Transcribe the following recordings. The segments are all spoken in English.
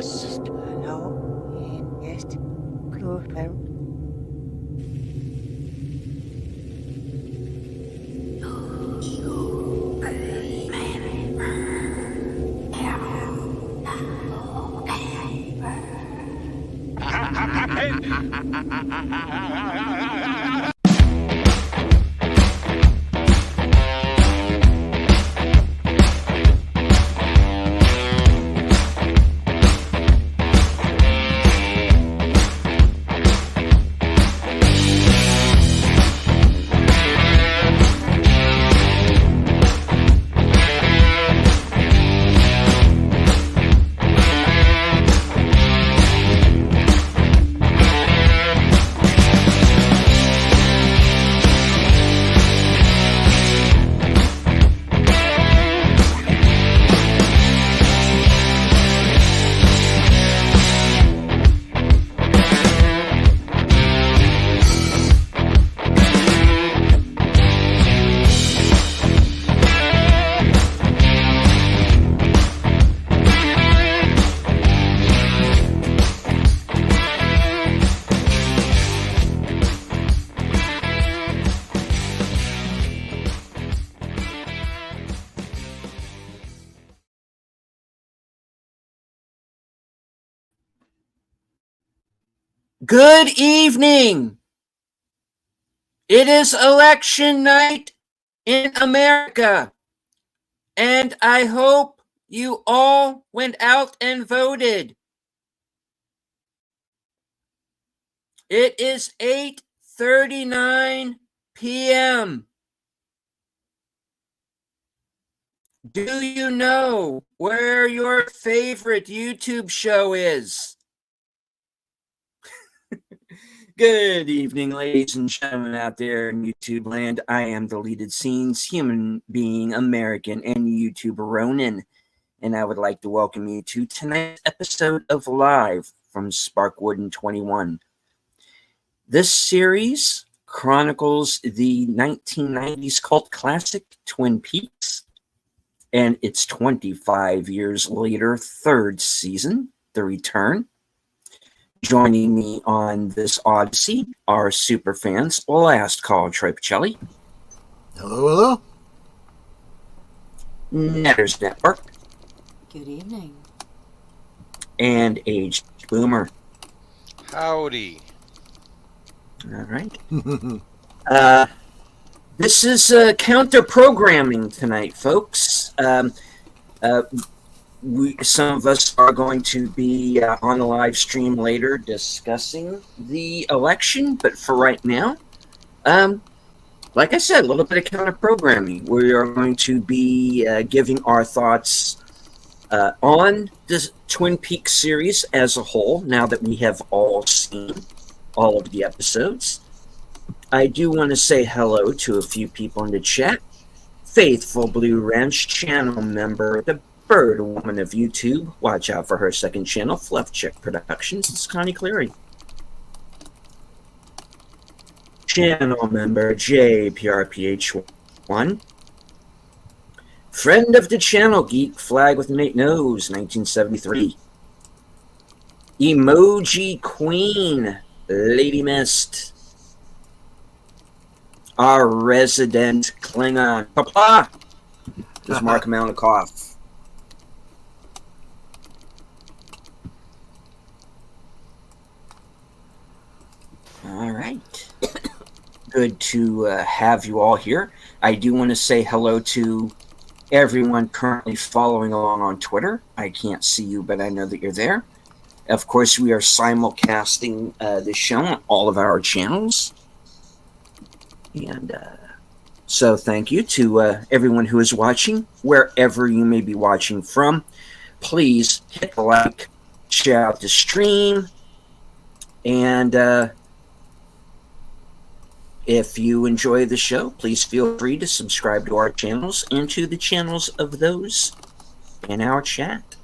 Podcast. Hallo, hier ist Cluu Channel. Good evening. It is election night in America, and I hope you all went out and voted. It is 8:39 p.m. Do you know where your favorite YouTube show is? Good evening, ladies and gentlemen out there in YouTube land. I am Deleted Scenes, human being, American, and YouTuber Ronin, and I would like to welcome you to tonight's episode of Live from Sparkwood in 21. This series chronicles the 1990s cult classic Twin Peaks and its 25 years later third season, The Return. Joining me on this odyssey are superfans Last Call Tropicelli. Hello. Netters Network. Good evening. And Aged Boomer. Howdy. All right. This is counter-programming tonight, folks. Some of us are going to be on the live stream later discussing the election, but for right now, like I said, a little bit of counter-programming. We are going to be giving our thoughts on the Twin Peaks series as a whole, now that we have all seen all of the episodes. I do want to say hello to a few people in the chat. Faithful Blue Wrench channel member, the Bird Woman of YouTube. Watch out for her second channel, Fluff Chick Productions. It's Connie Cleary. Channel member JPRPH1. Friend of the channel, Geek Flag with Nate Nose, 1973. Emoji Queen, Lady Mist. Our resident Klingon, Papa. Does Mark Mount a cough? All right. Good to have you all here. I do want to say hello to everyone currently following along on Twitter. I can't see you, but I know that you're there. Of course, we are simulcasting this show on all of our channels. And so thank you to everyone who is watching, wherever you may be watching from. Please hit the like, share out the stream, and if you enjoy the show, please feel free to subscribe to our channels and to the channels of those in our chat.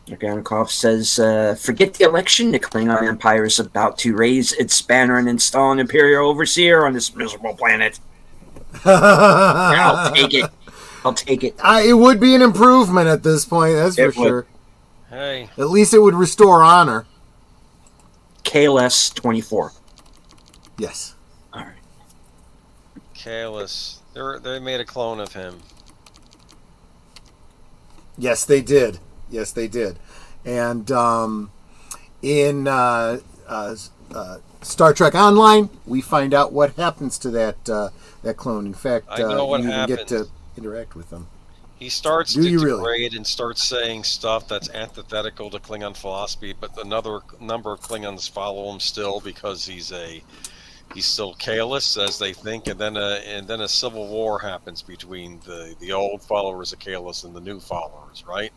Garnikov says, forget the election. The Klingon Empire is about to raise its banner and install an Imperial Overseer on this miserable planet. I'll take it. It would be an improvement at this point, that's for sure. Hey, At least it would restore honor. KLS 24. Yes. All right. Kalis. They made a clone of him. Yes, they did. Yes, they did. And in Star Trek Online, we find out what happens to that clone. In fact, I know what you even get happens. to interact with them. He starts Do to you really? degrade and starts saying stuff that's antithetical to Klingon philosophy, but another number of Klingons follow him still because he's still Kalis, as they think, and then a civil war happens between the old followers of Kalis and the new followers, right?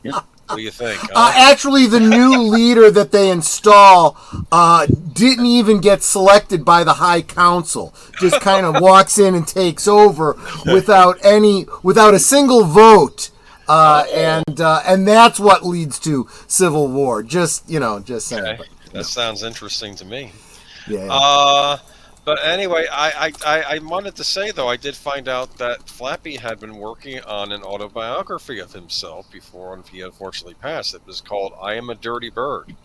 Yeah. What do you think? Huh? Actually, the new leader that they install didn't even get selected by the High Council. Just kind of walks in and takes over without a single vote, and that's what leads to civil war. Just saying. Okay. But, That sounds interesting to me. yeah. But anyway, I wanted to say, though, I did find out that Flappy had been working on an autobiography of himself before he unfortunately passed. It was called I Am a Dirty Bird.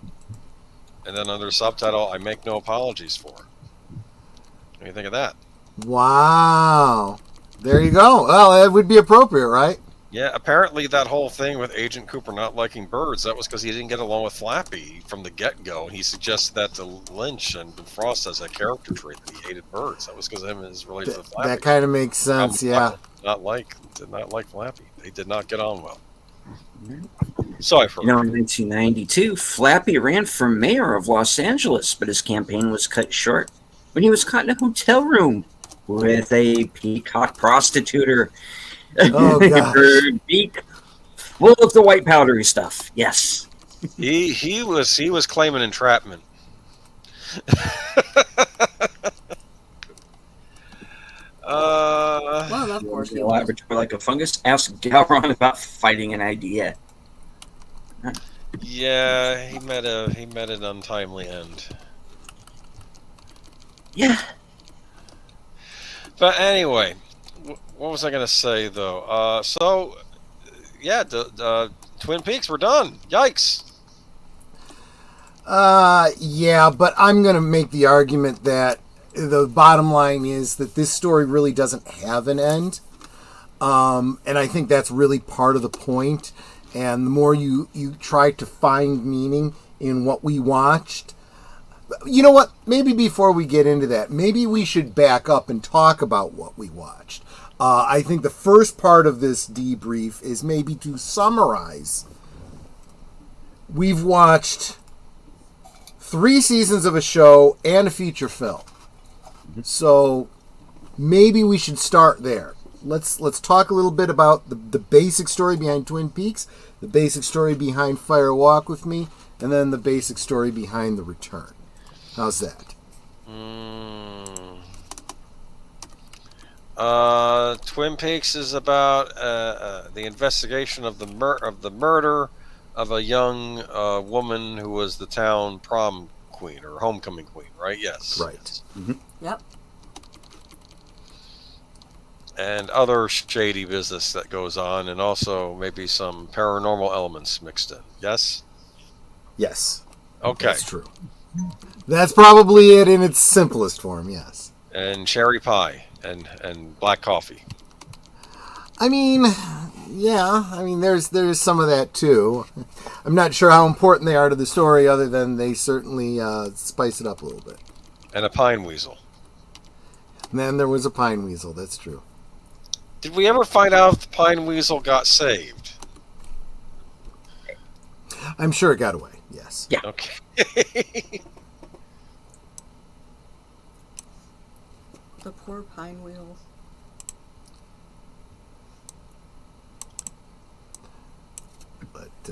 And then under subtitle, I Make No Apologies For. What do you think of that? Wow. There you go. Well, it would be appropriate, right? Yeah, apparently that whole thing with Agent Cooper not liking birds, that was because he didn't get along with Flappy from the get-go. He suggested that to Lynch and Frost as a character trait that he hated birds. That was because of him and his relationship with Flappy. That kind of makes sense, yeah. Did not like Flappy. They did not get on well. Sorry for In 1992, Flappy ran for mayor of Los Angeles, but his campaign was cut short when he was caught in a hotel room with a peacock prostituter. Oh, gosh. Bird beak full of the white powdery stuff. Yes. He was claiming entrapment. Well, of course he was. Laboratory like a fungus. Ask Galron about fighting an idea. Yeah, he met an untimely end. Yeah. But anyway, what was I going to say though? The Twin Peaks were done. Yikes! Yeah, but I'm going to make the argument that the bottom line is that this story really doesn't have an end. And I think that's really part of the point. And the more you try to find meaning in what we watched, you know what? Maybe before we get into that, maybe we should back up and talk about what we watched. I think the first part of this debrief is maybe to summarize. We've watched 3 seasons of a show and a feature film. So maybe we should start there. Let's talk a little bit about the basic story behind Twin Peaks, the basic story behind Fire Walk with Me, and then the basic story behind The Return. How's that? Twin Peaks is about the investigation of the murder of a young woman who was the town prom queen or homecoming queen, right? Yes. Right. Mm-hmm. Yep. And other shady business that goes on, and also maybe some paranormal elements mixed in. Yes? Yes. Okay. That's true. That's probably it in its simplest form, yes. And cherry pie and black coffee. I mean, yeah. I mean, there's some of that too. I'm not sure how important they are to the story, other than they certainly spice it up a little bit. And a pine weasel. And then there was a pine weasel. That's true. Did we ever find out if the pine weasel got saved? I'm sure it got away. Yes. Yeah. Okay. The poor pine wheel. But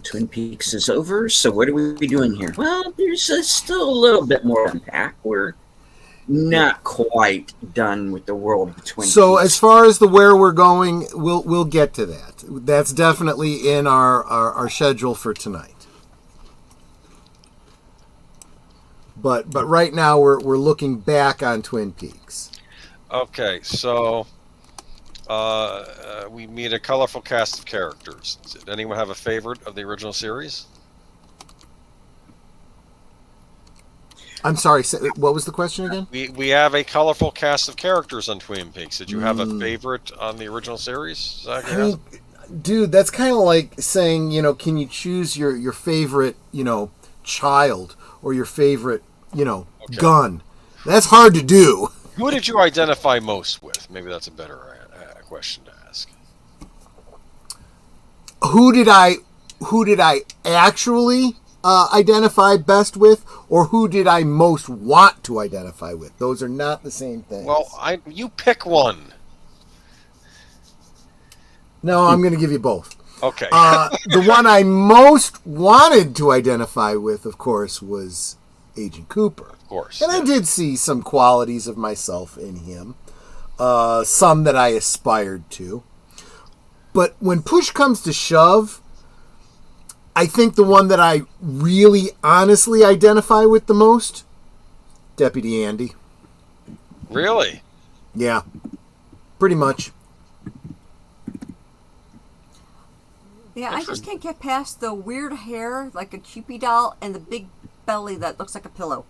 Twin Peaks is over, so what are we doing here? Well, there's still a little bit more to unpack. We're not quite done with the world of Twin so Peaks. as far as where we're going, we'll get to that. That's definitely in our schedule for tonight. But right now we're looking back on Twin Peaks. Okay, so We meet a colorful cast of characters. Did anyone have a favorite of the original series? I'm sorry. What was the question again? We have a colorful cast of characters on Twin Peaks. Did you have a favorite on the original series, Zach? I mean, dude, that's kind of like saying, can you choose your favorite, child or your favorite, gun? That's hard to do. Who did you identify most with? Maybe that's a better question to ask. Who did I actually identify best with, or who did I most want to identify with? Those are not the same things. Well, you pick one. No, I'm going to give you both. Okay. The one I most wanted to identify with, of course, was Agent Cooper. Of course. And I did see some qualities of myself in him. Some that I aspired to. But when push comes to shove, I think the one that I really honestly identify with the most, Deputy Andy. Really? Yeah. Pretty much. Yeah, I just can't get past the weird hair, like a Cupid doll, and the big belly that looks like a pillow.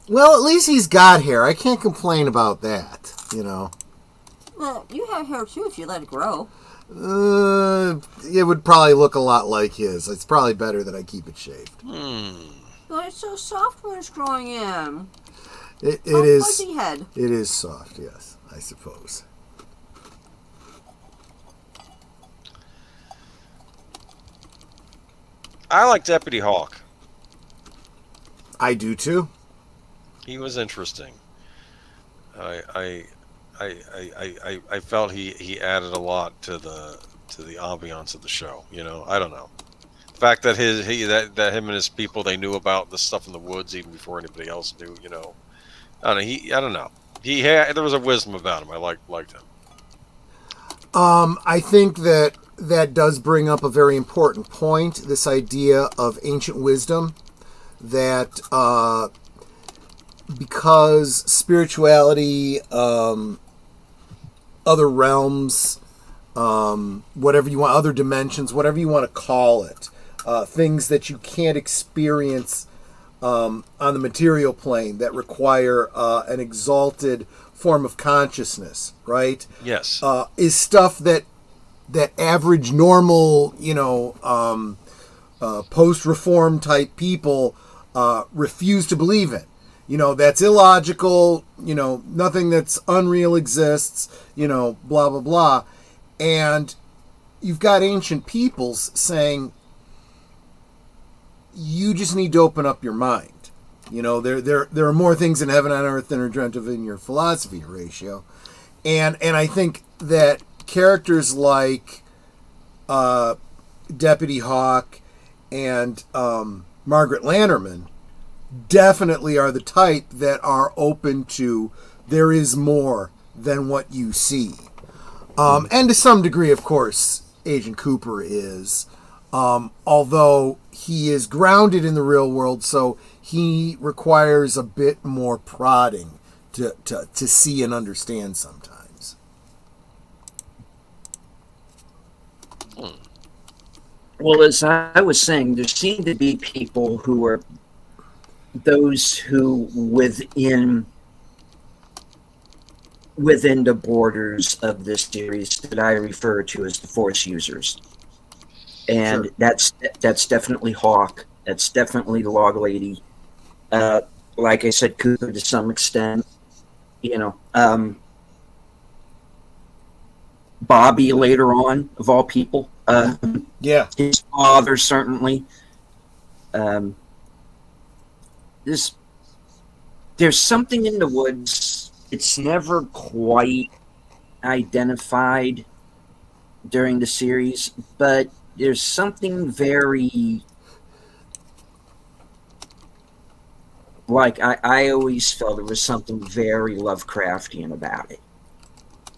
Well, at least he's got hair. I can't complain about that, Well, you have hair too if you let it grow. It would probably look a lot like his. It's probably better that I keep it shaved. But it's so soft when it's growing in. It is. Fuzzy head. It is soft, yes, I suppose. I like Deputy Hawk. I do too. He was interesting. I felt he added a lot to the ambiance of the show. I don't know. The fact that that him and his people, they knew about the stuff in the woods even before anybody else knew. I don't know. There was a wisdom about him. I liked him. I think that does bring up a very important point. This idea of ancient wisdom, that because spirituality, other realms, whatever you want, other dimensions, whatever you want to call it, things that you can't experience on the material plane, that require an exalted form of consciousness, right? Yes. Is stuff that average, normal, post-reform type people refuse to believe in. That's illogical, nothing that's unreal exists, blah, blah, blah. And you've got ancient peoples saying, you just need to open up your mind. There are more things in heaven on earth than are dreamt of in your philosophy, Horatio. And I think that characters like Deputy Hawk and Margaret Lanterman definitely are the type that are open to, there is more than what you see. And to some degree, of course, Agent Cooper is. Although he is grounded in the real world, so he requires a bit more prodding to see and understand sometimes. Well, as I was saying, there seem to be people who are those who within the borders of this series that I refer to as the Force users. And Sure. that's definitely Hawk. That's definitely the Log Lady. Like I said, Cooper to some extent. Bobby later on, of all people. Yeah. His father, certainly. There's something in the woods. It's never quite identified during the series, but there's something very, like, I always felt there was something very Lovecraftian about it.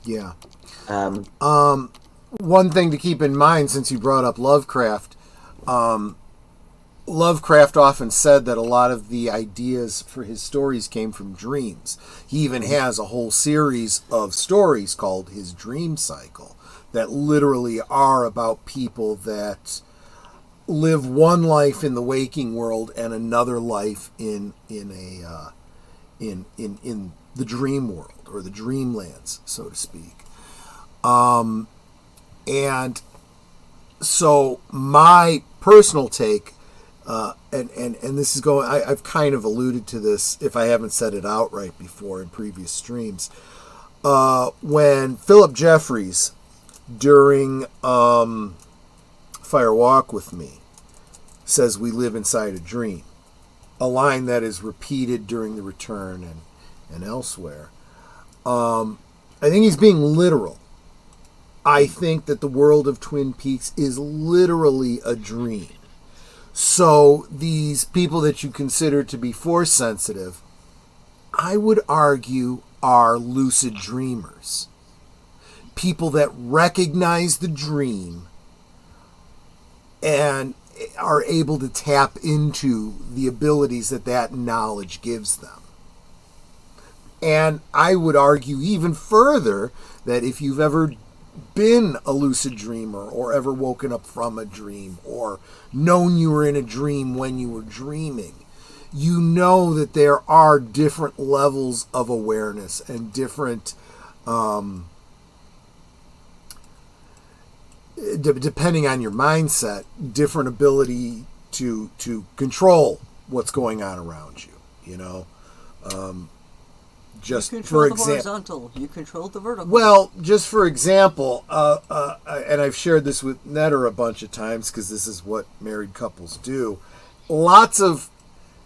Yeah. Um, One thing to keep in mind, since you brought up Lovecraft, Lovecraft often said that a lot of the ideas for his stories came from dreams. He even has a whole series of stories called his Dream Cycle that literally are about people that live one life in the waking world and another life in the dream world, or the dreamlands, so to speak. And so my personal take, and this is going, I've kind of alluded to this if I haven't said it outright before in previous streams. When Philip Jeffries, during Fire Walk with Me, says we live inside a dream, a line that is repeated during The Return and elsewhere, I think he's being literal. I think that the world of Twin Peaks is literally a dream. So these people that you consider to be force sensitive, I would argue, are lucid dreamers. People that recognize the dream and are able to tap into the abilities that knowledge gives them. And I would argue even further that if you've ever been a lucid dreamer, or ever woken up from a dream, or known you were in a dream when you were dreaming, you know that there are different levels of awareness and different, depending on your mindset, different ability to control what's going on around you, you know. Just you control for the example, horizontal, you control the vertical. well, just for example, and I've shared this with Netter a bunch of times because this is what married couples do. Lots of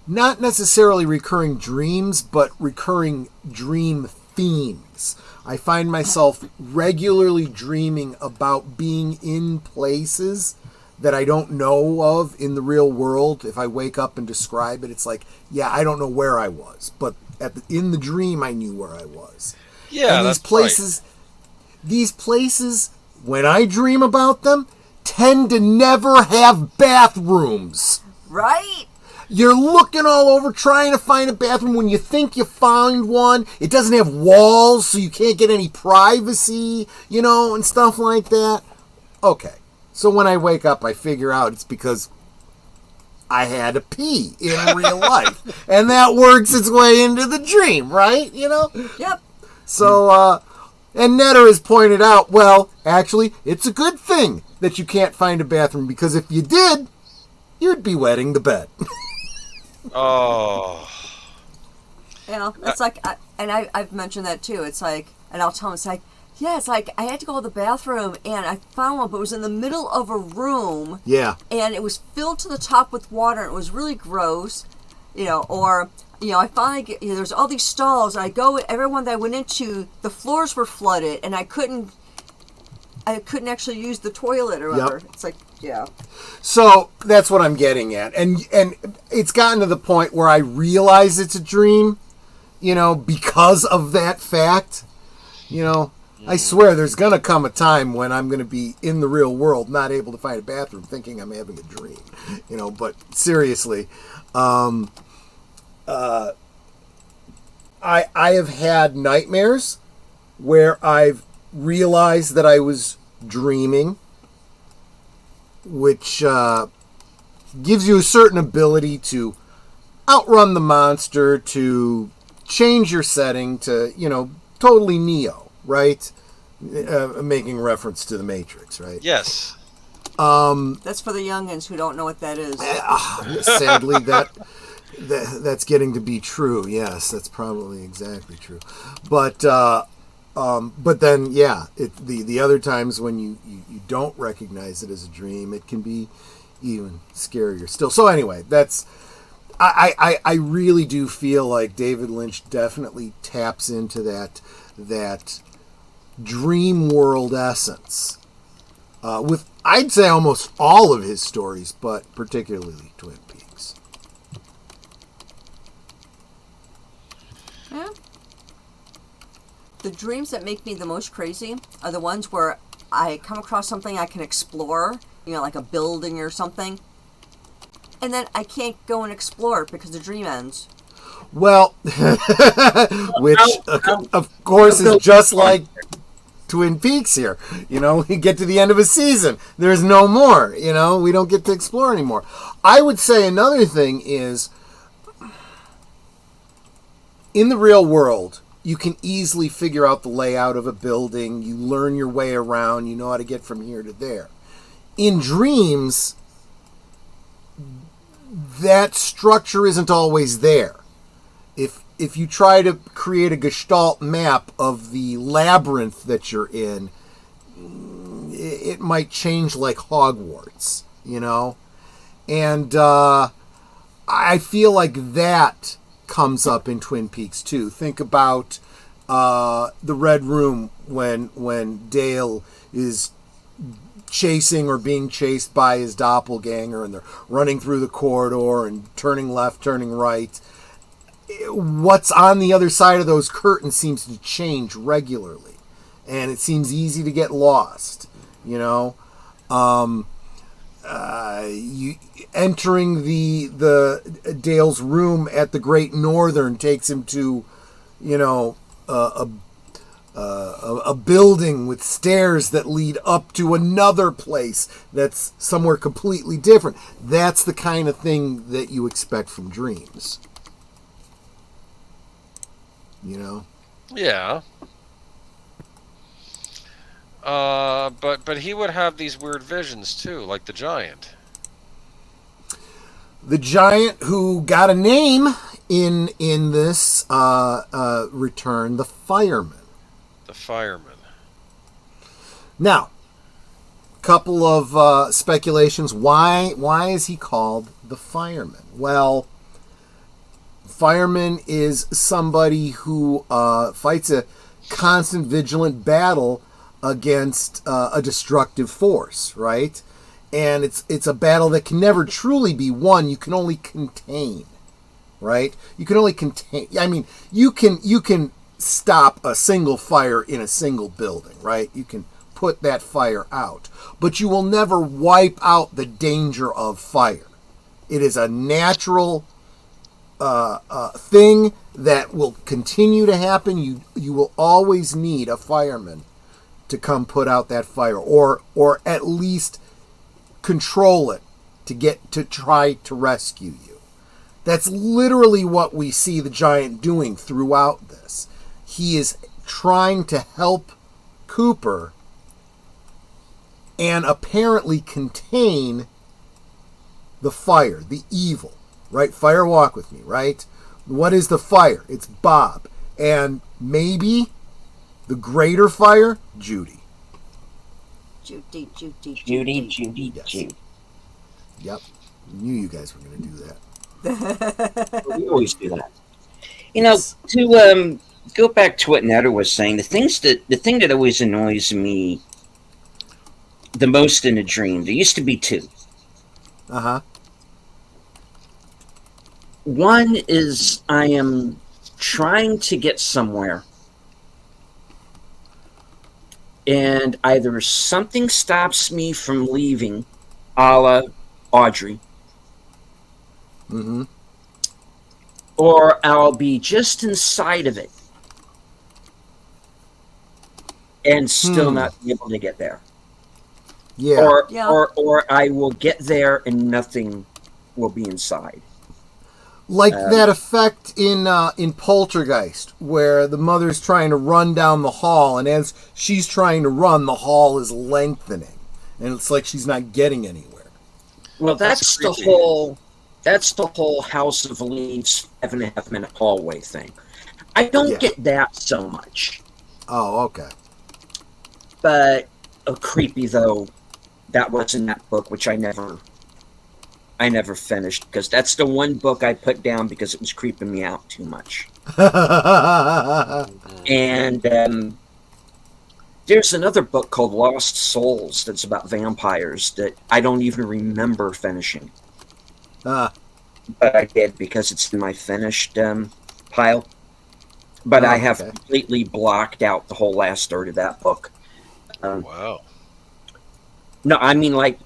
not necessarily recurring dreams, but recurring dream themes. I find myself regularly dreaming about being in places that I don't know of in the real world. If I wake up and describe it, it's like, yeah, I don't know where I was, but in the dream I knew where I was. Yeah, and these places, these places, when I dream about them, tend to never have bathrooms. Right? You're looking all over trying to find a bathroom. When you think you found one, it doesn't have walls, so you can't get any privacy, you know, and stuff like that. Okay. So when I wake up, I figure out it's because I had to pee in real life. And that works its way into the dream, right? You know? Yep. So, and Netter has pointed out, well, actually, it's a good thing that you can't find a bathroom, because if you did, you'd be wetting the bed. Oh. You know, it's like, I've mentioned that too. It's like, and I'll tell them, it's like, yeah, it's like I had to go to the bathroom and I found one, but it was in the middle of a room. Yeah. And it was filled to the top with water, and it was really gross. You know, or, you know, I finally get, you know, there's all these stalls, and I go, everyone that I went into, the floors were flooded, and I couldn't actually use the toilet or whatever. Yep. It's like, yeah. So that's what I'm getting at. And it's gotten to the point where I realize it's a dream, you know, because of that fact. You know, I swear there's going to come a time when I'm going to be in the real world, not able to find a bathroom, thinking I'm having a dream. You know, but seriously, I have had nightmares where I've realized that I was dreaming, which gives you a certain ability to outrun the monster, to change your setting to, you know, totally Neo, right? Making reference to the Matrix, right? Yes. That's for the youngins who don't know what that is. Sadly, that's getting to be true. Yes, that's probably exactly true. But then, yeah, the other times when you don't recognize it as a dream, it can be even scarier still. So anyway, I really do feel like David Lynch definitely taps into that dream world essence with, I'd say, almost all of his stories, but particularly Twin Peaks. Yeah. The dreams that make me the most crazy are the ones where I come across something I can explore, you know, like a building or something, and then I can't go and explore it because the dream ends. Well, which of course is just like Twin Peaks here. You know, we get to the end of a season. There's no more. You know, we don't get to explore anymore. I would say another thing is, in the real world, you can easily figure out the layout of a building. You learn your way around. You know how to get from here to there. In dreams, that structure isn't always there. If you try to create a Gestalt map of the labyrinth that you're in, it might change like Hogwarts, you know? And I feel like that comes up in Twin Peaks too. Think about the Red Room when Dale is chasing or being chased by his doppelganger, and they're running through the corridor and turning left, turning right. What's on the other side of those curtains seems to change regularly, and it seems easy to get lost, you know. You entering the Dale's room at the Great Northern takes him to, you know, a building with stairs that lead up to another place that's somewhere completely different. That's the kind of thing that you expect from dreams. You know? Yeah. But he would have these weird visions too, like the giant. The giant who got a name in this return, the fireman. The fireman. Now, couple of speculations. Why is he called the fireman? Well, fireman is somebody who fights a constant, vigilant battle against a destructive force, right? And it's a battle that can never truly be won. You can only contain, right? You can only contain. I mean, you can stop a single fire in a single building, right? You can put that fire out, but you will never wipe out the danger of fire. It is a natural thing that will continue to happen. You will always need a fireman to come put out that fire, or at least control it to try to rescue you. That's literally what we see the giant doing throughout this. He is trying to help Cooper and apparently contain the fire, the evil. Right? Fire, walk with me, right? What is the fire? It's Bob. And maybe the greater fire, Judy. Judy. Judy. Yep. Knew you guys were going to do that. We always do that. You know, to go back to what Netta was saying, the thing that always annoys me the most in a dream, there used to be two. Uh-huh. One is I am trying to get somewhere, and either something stops me from leaving, a la Audrey, Mm-hmm. or I'll be just inside of it and still not be able to get there. Yeah. Or I will get there and nothing will be inside. Like that effect in Poltergeist, where the mother's trying to run down the hall, and as she's trying to run, the hall is lengthening, and it's like she's not getting anywhere. Well, that's the whole House of Leaves 7.5 minute hallway thing. I don't get that so much. Oh, okay. But creepy though, that was in that book, which I never finished, because that's the one book I put down because it was creeping me out too much. And there's another book called Lost Souls that's about vampires that I don't even remember finishing. But I did because it's in my finished pile. But I have completely blocked out the whole last third of that book. Wow. No, I mean, like,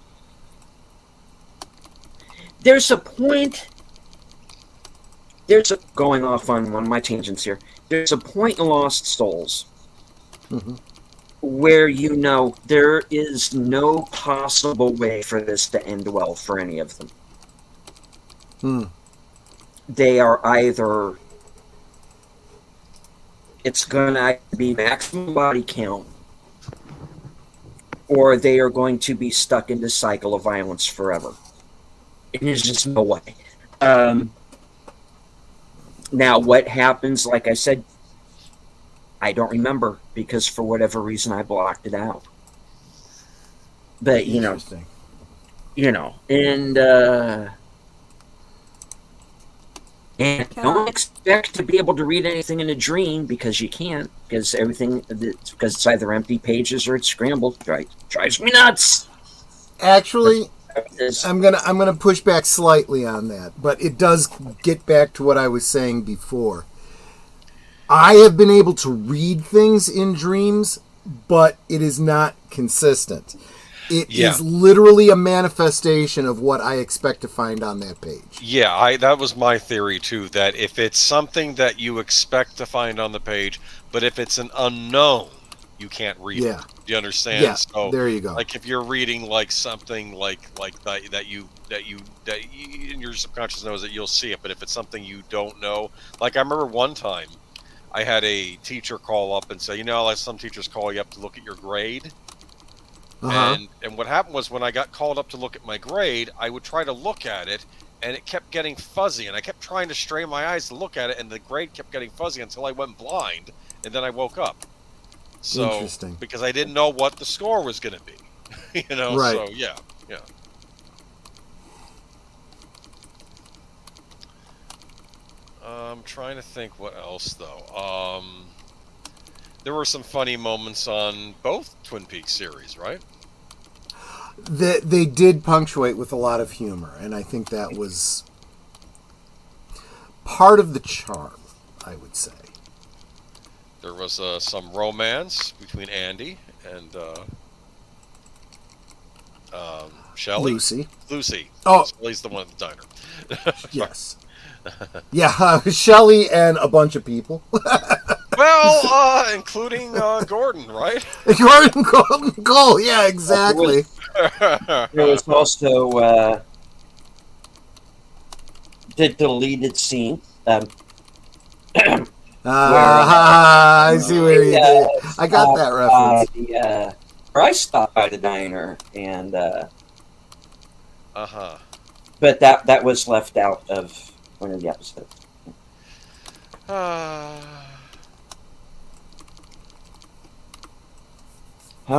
there's a point. Going off on one of my tangents here. There's a point in Lost Souls where there is no possible way for this to end well for any of them. They are either it's going to be maximum body count, or they are going to be stuck in this cycle of violence forever. And there's just no way. Now, what happens, like I said, I don't remember, because for whatever reason I blocked it out. But, and don't expect to be able to read anything in a dream, because you can't, because it's either empty pages or it's scrambled. Drives me nuts. Actually, I'm gonna push back slightly on that, but it does get back to what I was saying before. I have been able to read things in dreams, but it is not consistent. It is literally a manifestation of what I expect to find on that page. Yeah, that was my theory too, that if it's something that you expect to find on the page, but if it's an unknown, you can't read it. Do you understand? Yeah, so there you go. Like if you're reading like something like that you in your subconscious knows that you'll see it, but if it's something you don't know, like I remember one time I had a teacher call up and say, like some teachers call you up to look at your grade. And what happened was, when I got called up to look at my grade, I would try to look at it, and it kept getting fuzzy, and I kept trying to strain my eyes to look at it, and the grade kept getting fuzzy until I went blind, and then I woke up. So, interesting. Because I didn't know what the score was going to be, Right. So yeah. I'm trying to think what else though. There were some funny moments on both Twin Peaks series, right? They did punctuate with a lot of humor, and I think that was part of the charm, I would say. There was some romance between Andy and Shelley. Lucy. Oh, Shelley's the one at the diner. Yes. Yeah, Shelley and a bunch of people. Well, including Gordon, right? Gordon Cole, yeah, exactly. There was also the deleted scene. I see where you did. I got that reference. Where I stopped by the diner, and but that was left out of one of the episodes. Oh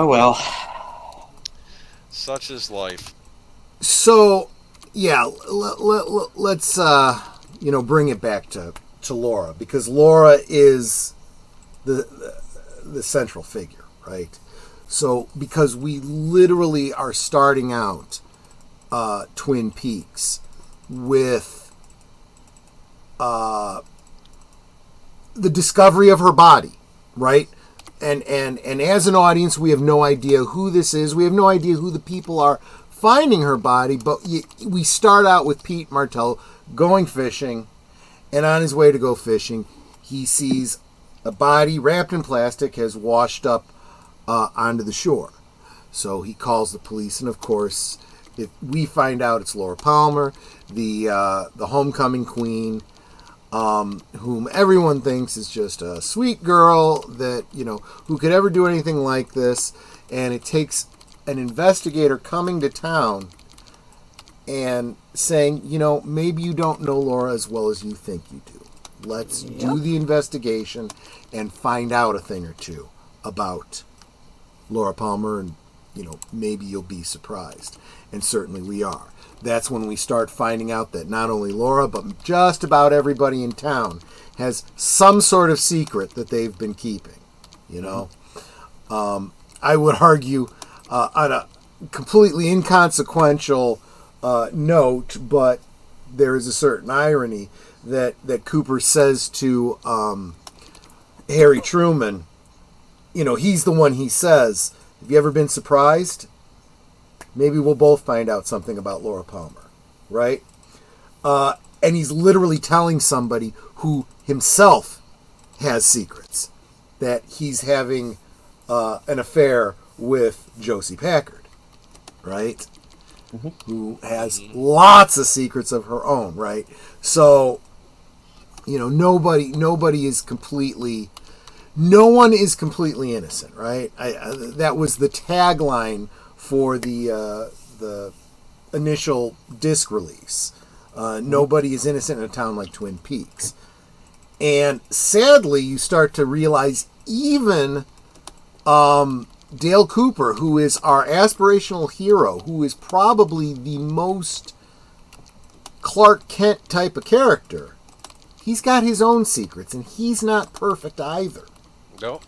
well. Such is life. So, yeah, let's bring it back to Laura, because Laura is the central figure, right? So, because we literally are starting out Twin Peaks with the discovery of her body, right? And as an audience, we have no idea who this is. We have no idea who the people are finding her body. But we start out with Pete Martell going fishing, and on his way to go fishing, he sees a body wrapped in plastic has washed up onto the shore. So he calls the police, and of course, we find out it's Laura Palmer, the homecoming queen, whom everyone thinks is just a sweet girl that, who could ever do anything like this. And it takes an investigator coming to town and saying, maybe you don't know Laura as well as you think you do. Let's do the investigation and find out a thing or two about Laura Palmer, and, maybe you'll be surprised. And certainly we are. That's when we start finding out that not only Laura, but just about everybody in town has some sort of secret that they've been keeping, I would argue on a completely inconsequential note, but there is a certain irony that Cooper says to Harry Truman. He's the one he says, have you ever been surprised? Maybe we'll both find out something about Laura Palmer, right? and he's literally telling somebody who himself has secrets that he's having an affair with Josie Packard, right? Who has lots of secrets of her own, right? So, nobody is completely, no one is completely innocent, right? That was the tagline for the initial disc release. Nobody is innocent in a town like Twin Peaks. And sadly, you start to realize even Dale Cooper, who is our aspirational hero, who is probably the most Clark Kent type of character, he's got his own secrets, and he's not perfect either. No.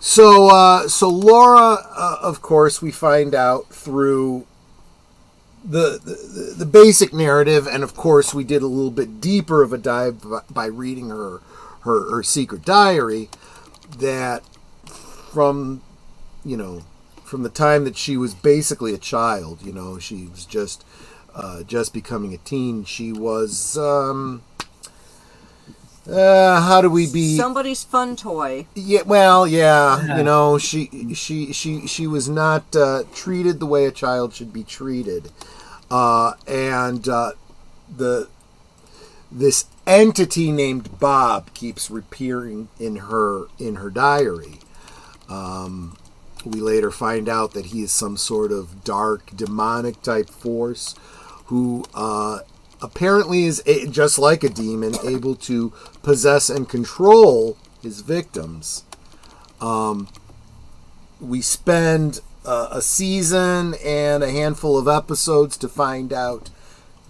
So Laura, of course, we find out through the basic narrative, and of course we did a little bit deeper of a dive by reading her secret diary, that from the time that she was basically a child, she was just becoming a teen, she was how do we be somebody's fun toy? Yeah, well, yeah. She was not treated the way a child should be treated, and this entity named Bob keeps appearing in her diary. We later find out that he is some sort of dark, demonic type force who apparently is, just like a demon, able to possess and control his victims. We spend a season and a handful of episodes to find out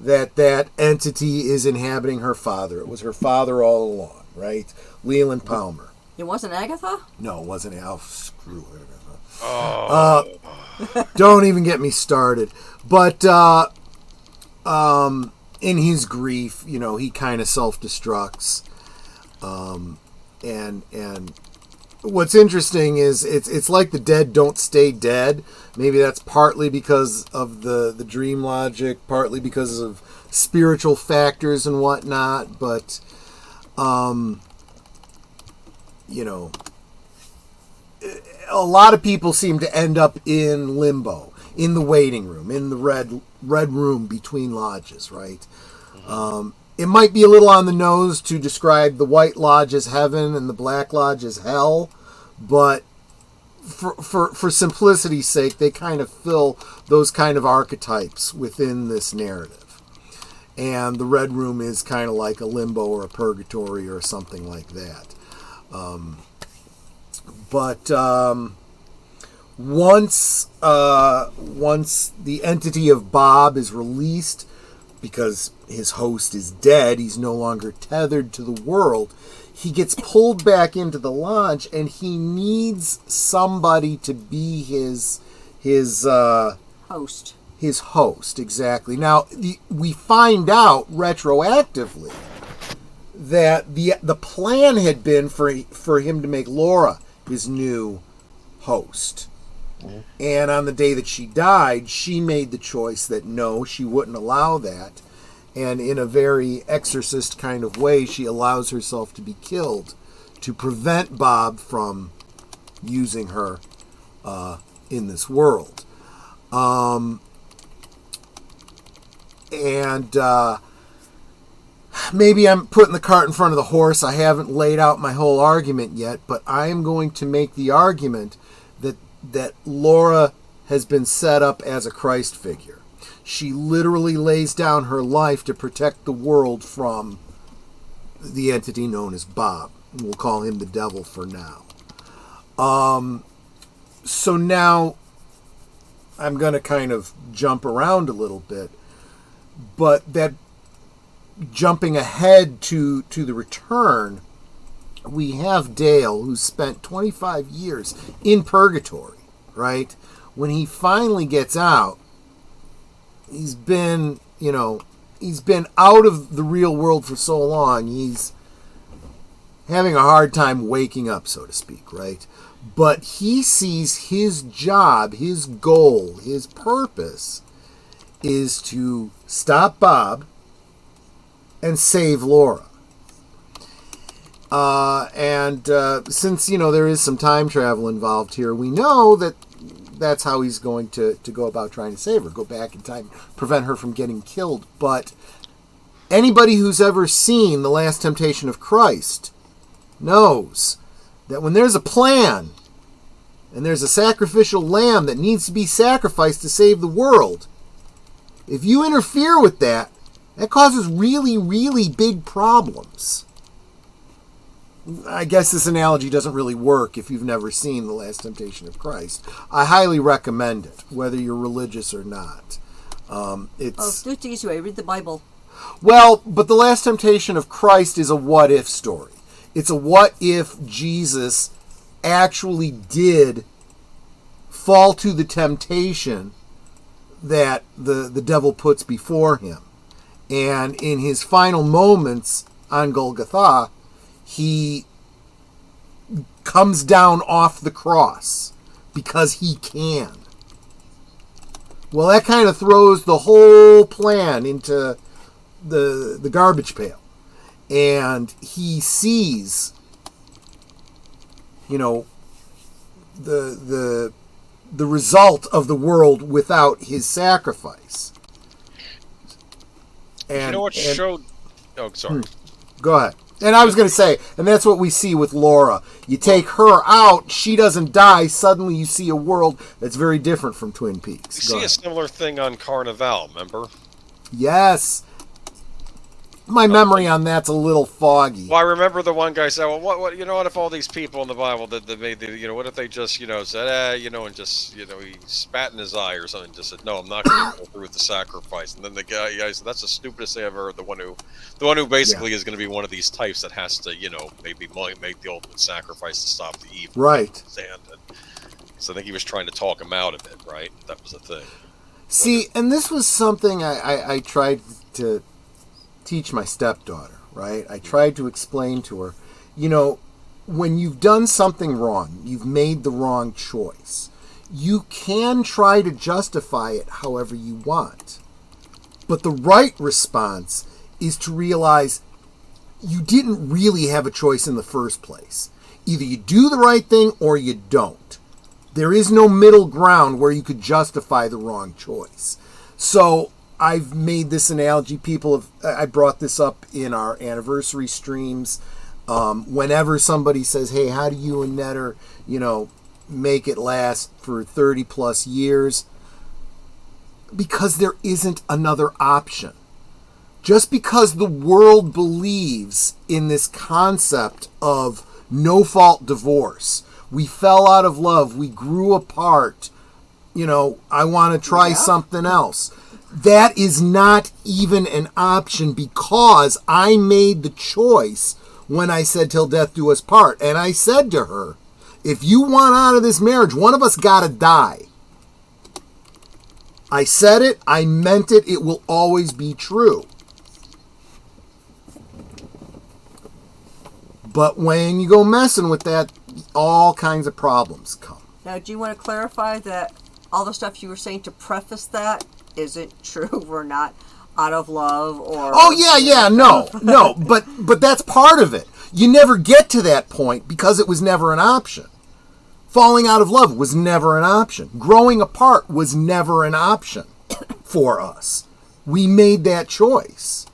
that entity is inhabiting her father. It was her father all along, right? Leland Palmer. It wasn't Agatha? No, it wasn't Alf. Screw Agatha. Oh. Don't even get me started. But in his grief, he kind of self-destructs. And what's interesting is it's like the dead don't stay dead. Maybe that's partly because of the dream logic, partly because of spiritual factors and whatnot. But a lot of people seem to end up in limbo, in the waiting room, in the red room between lodges, right? It might be a little on the nose to describe the White Lodge as heaven and the Black Lodge as hell, but for simplicity's sake, they kind of fill those kind of archetypes within this narrative. And the Red Room is kind of like a limbo or a purgatory or something like that. But once the entity of Bob is released, because his host is dead, he's no longer tethered to the world, he gets pulled back into the lodge, and he needs somebody to be his Host. His host, exactly. Now, we find out retroactively that the plan had been for him to make Laura his new host. And on the day that she died, she made the choice that no, she wouldn't allow that. And in a very exorcist kind of way, she allows herself to be killed to prevent Bob from using her in this world. Maybe I'm putting the cart in front of the horse. I haven't laid out my whole argument yet, but I am going to make the argument that Laura has been set up as a Christ figure. She literally lays down her life to protect the world from the entity known as Bob. We'll call him the devil for now. So now I'm going to kind of jump around a little bit, but that jumping ahead to the return, we have Dale, who spent 25 years in purgatory, right? When he finally gets out, he's been out of the real world for so long, he's having a hard time waking up, so to speak, right? But he sees his job, his goal, his purpose is to stop Bob and save Laura. Since, there is some time travel involved here, we know that that's how he's going to go about trying to save her, go back in time, prevent her from getting killed. But anybody who's ever seen The Last Temptation of Christ knows that when there's a plan and there's a sacrificial lamb that needs to be sacrificed to save the world, if you interfere with that, that causes really, really big problems. I guess this analogy doesn't really work if you've never seen The Last Temptation of Christ. I highly recommend it, whether you're religious or not. Do it the easy way. Read the Bible. Well, but The Last Temptation of Christ is a what-if story. It's a what-if Jesus actually did fall to the temptation that the devil puts before him. And in his final moments on Golgotha, he comes down off the cross because he can. Well, that kind of throws the whole plan into the garbage pail. And he sees, the result of the world without his sacrifice. And, showed... Oh, sorry. Go ahead. And I was going to say, and that's what we see with Laura. You take her out, she doesn't die, suddenly you see a world that's very different from Twin Peaks. You see a similar thing on Carnival, remember? Yes. My memory on that's a little foggy. Well, I remember the one guy said, well, what if all these people in the Bible that made what if they just, said, and just, he spat in his eye or something, and just said, no, I'm not going to go through with the sacrifice. And then the guy said, that's the stupidest thing I've ever heard. The one who basically is going to be one of these types that has to, maybe make the ultimate sacrifice to stop the evil. Right. So I think he was trying to talk him out of it, right? That was the thing. See, and this was something I tried to teach my stepdaughter, right? I tried to explain to her, when you've done something wrong, you've made the wrong choice, you can try to justify it however you want. But the right response is to realize you didn't really have a choice in the first place. Either you do the right thing or you don't. There is no middle ground where you could justify the wrong choice. So I've made this analogy. I brought this up in our anniversary streams. Whenever somebody says, hey, how do you and Netter, make it last for 30 plus years? Because there isn't another option. Just because the world believes in this concept of no-fault divorce, we fell out of love, we grew apart, I want to try something else. That is not even an option because I made the choice when I said till death do us part. And I said to her, if you want out of this marriage, one of us got to die. I said it. I meant it. It will always be true. But when you go messing with that, all kinds of problems come. Now, do you want to clarify that all the stuff you were saying to preface that isn't true? We're not out of love or... Oh, yeah, no, but that's part of it. You never get to that point because it was never an option. Falling out of love was never an option. Growing apart was never an option for us. We made that choice.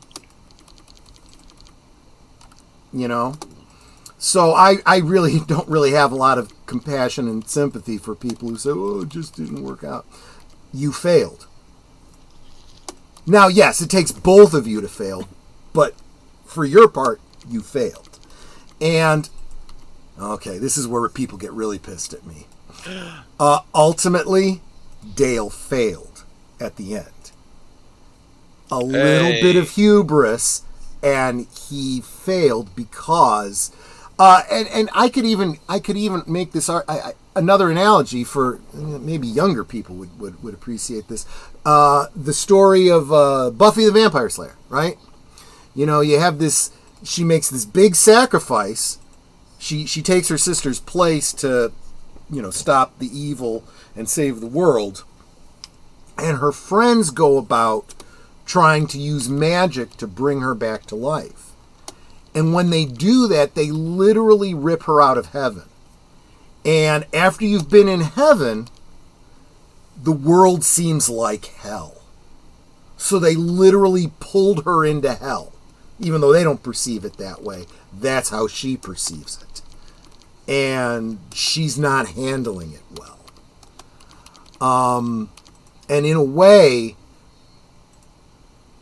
So I really don't really have a lot of compassion and sympathy for people who say, oh, it just didn't work out. You failed. Now, yes, it takes both of you to fail, but for your part, you failed. And, okay, this is where people get really pissed at me. Ultimately, Dale failed at the end. A little bit of hubris, and he failed because... and I could even make this another analogy for maybe younger people would appreciate this. The story of Buffy the Vampire Slayer, right? You have this. She makes this big sacrifice. She takes her sister's place to, stop the evil and save the world. and her friends go about trying to use magic to bring her back to life. And when they do that, they literally rip her out of heaven. And after you've been in heaven, the world seems like hell. So they literally pulled her into hell. Even though they don't perceive it that way, that's how she perceives it. And she's not handling it well. And in a way,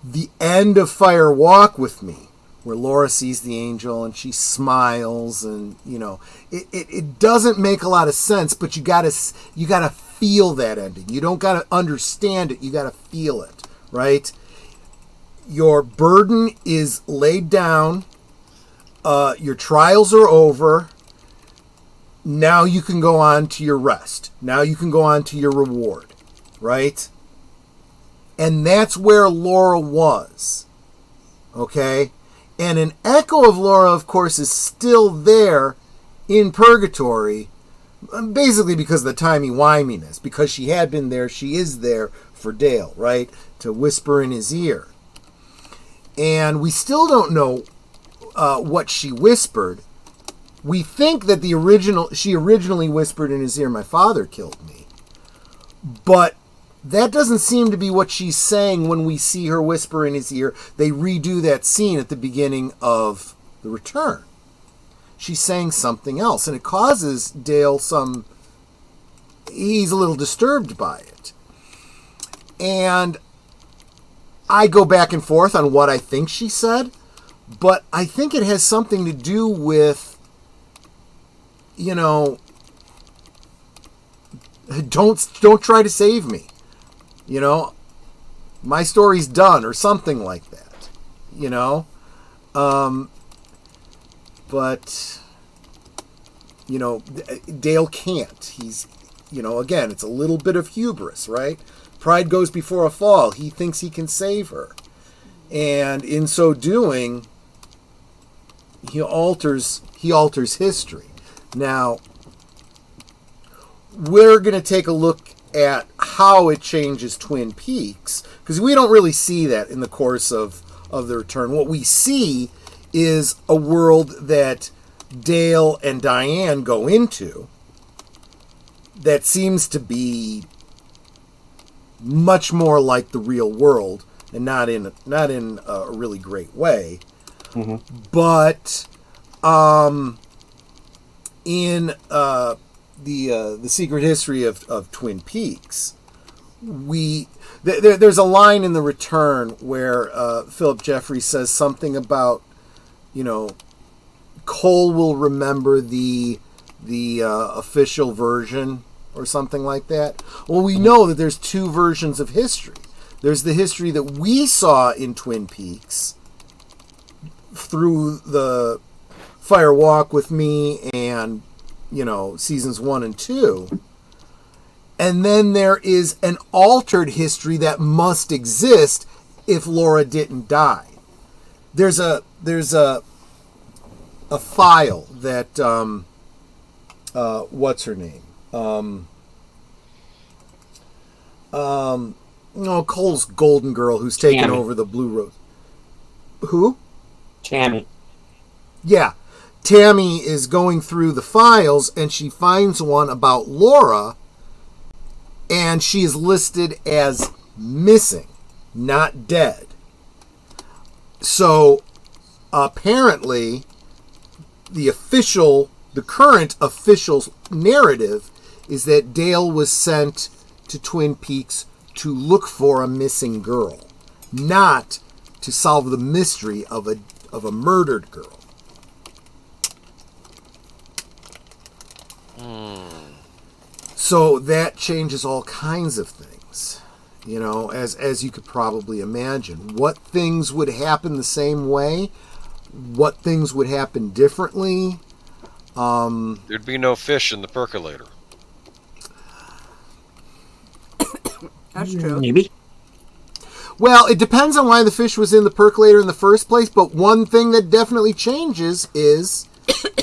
the end of Fire Walk with Me, where Laura sees the angel and she smiles, and it doesn't make a lot of sense, but you gotta feel that ending. You don't gotta understand it, you gotta feel it, right? Your burden is laid down, your trials are over, now you can go on to your rest. Now you can go on to your reward, right? And that's where Laura was, okay? And an echo of Laura, of course, is still there in purgatory, basically because of the timey-wiminess. Because she had been there, she is there for Dale, right? To whisper in his ear. And we still don't know what she whispered. We think that she originally whispered in his ear, "My father killed me." But that doesn't seem to be what she's saying when we see her whisper in his ear. They redo that scene at the beginning of The Return. She's saying something else, and it causes Dale he's a little disturbed by it. And I go back and forth on what I think she said, but I think it has something to do with, don't try to save me. My story's done, or something like that. But Dale can't. He's, again, it's a little bit of hubris, right? Pride goes before a fall. He thinks he can save her. And in so doing, he alters history. Now, we're going to take a look at how it changes Twin Peaks, because we don't really see that in the course of The Return. What we see is a world that Dale and Diane go into that seems to be much more like the real world, and not in a really great way. Mm-hmm. But in the Secret History of Twin Peaks, there's a line in The Return where Philip Jeffries says something about, Cole will remember the official version or something like that. Well, we know that there's two versions of history. There's the history that we saw in Twin Peaks through the Fire Walk with Me and, seasons 1 and 2. And then there is an altered history that must exist if Laura didn't die. There's a file that what's her name? Cole's golden girl who's taken Tammy. over the Blue Rose. Who? Tammy. Yeah. Tammy is going through the files and she finds one about Laura, and she is listed as missing, not dead. So apparently the current official narrative is that Dale was sent to Twin Peaks to look for a missing girl, not to solve the mystery of a murdered girl. So that changes all kinds of things, as you could probably imagine. What things would happen the same way? What things would happen differently? There'd be no fish in the percolator. That's true. Maybe. Well, it depends on why the fish was in the percolator in the first place, but one thing that definitely changes is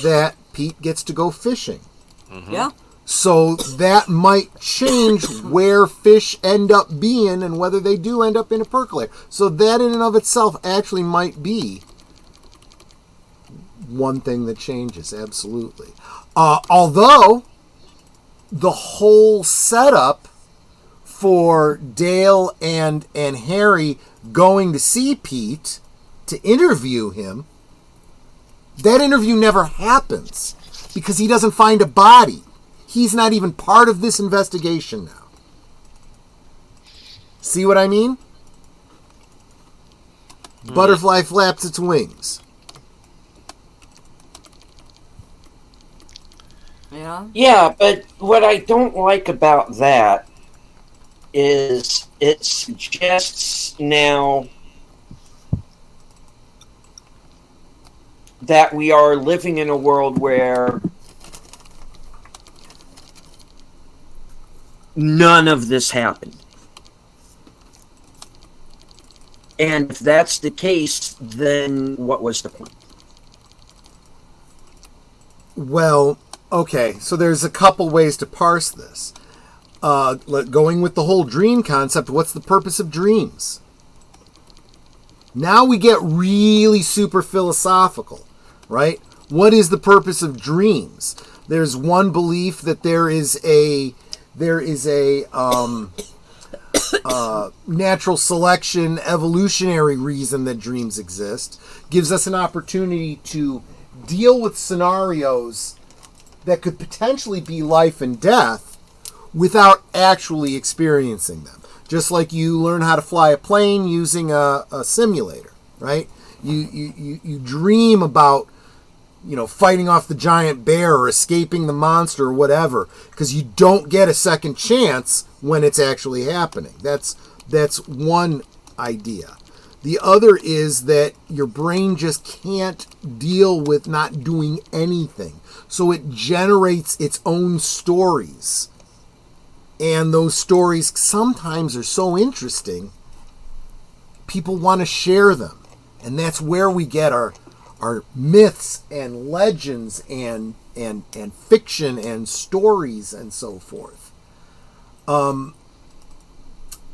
that Pete gets to go fishing. Mm-hmm. Yeah. So that might change where fish end up being and whether they do end up in a percolator. So that in and of itself actually might be one thing that changes, absolutely. Although the whole setup for Dale and Harry going to see Pete to interview him, that interview never happens because he doesn't find a body. He's not even part of this investigation now. See what I mean? Butterfly flaps its wings. Yeah. Yeah, but what I don't like about that is it suggests now that we are living in a world where none of this happened. And if that's the case, then what was the point? Well, okay, so there's a couple ways to parse this. Going with the whole dream concept, what's the purpose of dreams? Now we get really super philosophical, right? What is the purpose of dreams? There's one belief that there is a natural selection, evolutionary reason that dreams exist. Gives us an opportunity to deal with scenarios that could potentially be life and death without actually experiencing them. Just like you learn how to fly a plane using a simulator, right? You dream about, fighting off the giant bear or escaping the monster or whatever, because you don't get a second chance when it's actually happening. That's one idea. The other is that your brain just can't deal with not doing anything. So it generates its own stories. And those stories sometimes are so interesting, people want to share them. And that's where we get our myths and legends and fiction and stories and so forth. And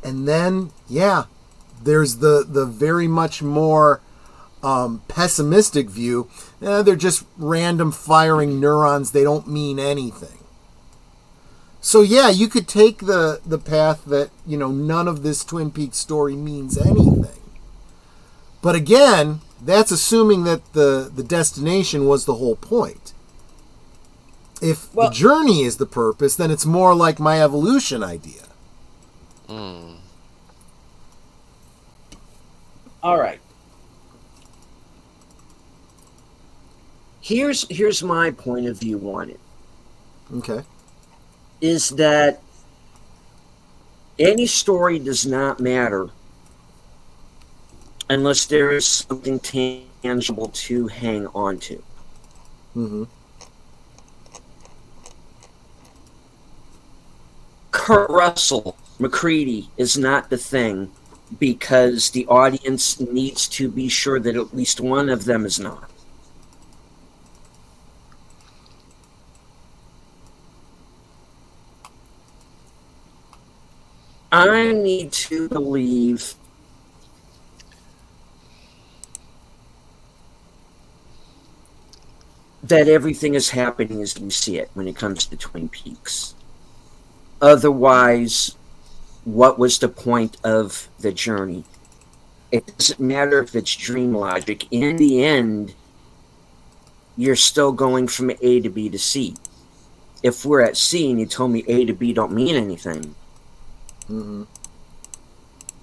then, there's the very much more pessimistic view. They're just random firing neurons. They don't mean anything. So you could take the path that, none of this Twin Peaks story means anything. But again, that's assuming that the destination was the whole point. If the journey is the purpose, then it's more like my evolution idea. All right. Here's my point of view on it. Okay. Is that any story does not matter unless there is something tangible to hang on to. Mm-hmm. Kurt Russell, McCready is not the thing because the audience needs to be sure that at least one of them is not. I need to believe that everything is happening as we see it when it comes to Twin Peaks. Otherwise, what was the point of the journey? It doesn't matter if it's dream logic. In the end, you're still going from A to B to C. If we're at C and you told me A to B don't mean anything, Mm-hmm.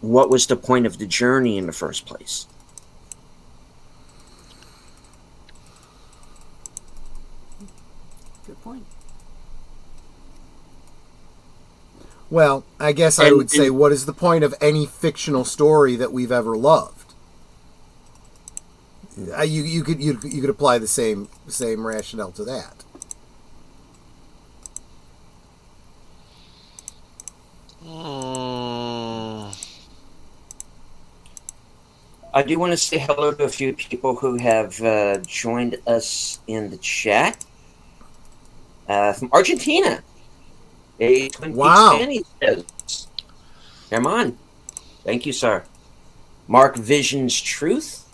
what was the point of the journey in the first place? Good point. Well, I guess I would say, what is the point of any fictional story that we've ever loved? You could apply the same rationale to that. I do want to say hello to a few people who have joined us in the chat. From Argentina, A Twin Peaks Wow. fan says. Come on. Thank you, sir. Mark Vision's Truth.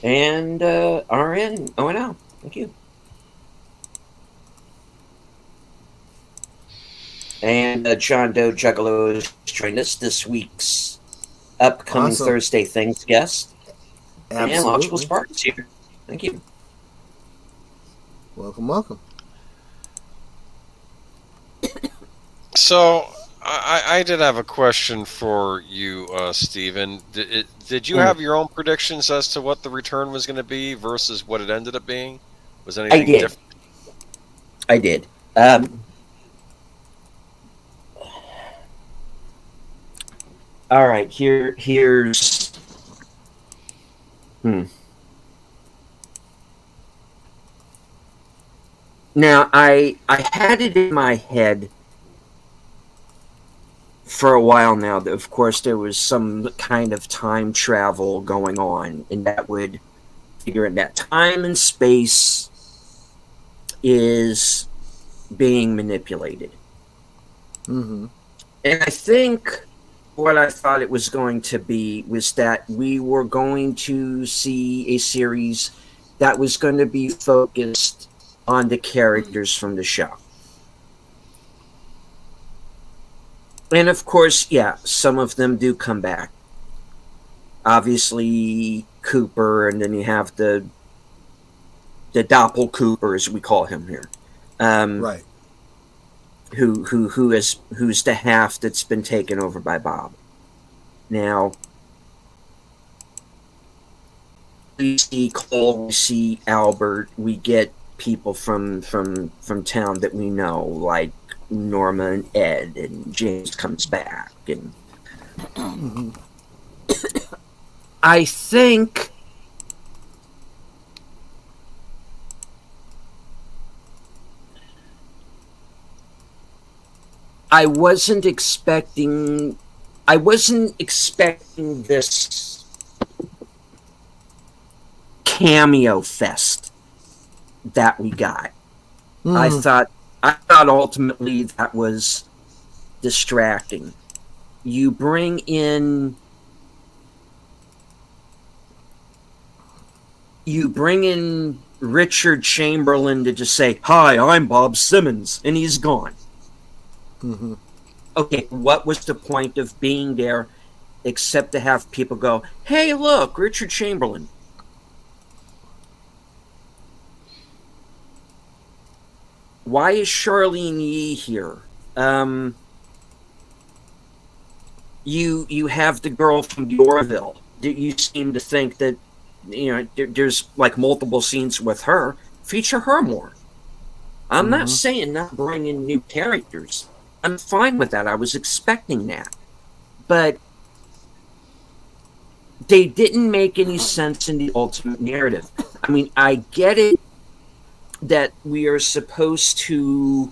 And RN ONL. Thank you. And John Doe Juggalo has joined us, this week's upcoming Awesome. Thursday Things guest. And Logical Absolutely. Spark is here. Thank you. Welcome, welcome. So, I did have a question for you, Stephen. Did you have your own predictions as to what the return was going to be versus what it ended up being? Was anything different? I did. All right, here's. Now, I had it in my head for a while now that, of course, there was some kind of time travel going on, and that would figure in that time and space is being manipulated. Mm-hmm. And I think what I thought it was going to be was that we were going to see a series that was going to be focused on the characters from the show. And of course, yeah, some of them do come back. Obviously, Cooper, and then you have the Doppel Cooper, as we call him here. Right. Who's the half that's been taken over by Bob. Now, we see Cole, we see Albert, we get people from town that we know, like Norma and Ed, and James comes back, and I think I wasn't expecting this cameo fest that we got. I thought ultimately that was distracting. You bring in Richard Chamberlain to just say, "Hi, I'm Bob Simmons," and he's gone. Mm-hmm. Okay, what was the point of being there except to have people go, "Hey, look, Richard Chamberlain." Why is Charlene Yee here? You have the girl from Yorville. You seem to think that, there's like multiple scenes with her. Feature her more. I'm not saying not bring in new characters. I'm fine with that. I was expecting that. But they didn't make any sense in the ultimate narrative. I mean, I get it that we are supposed to...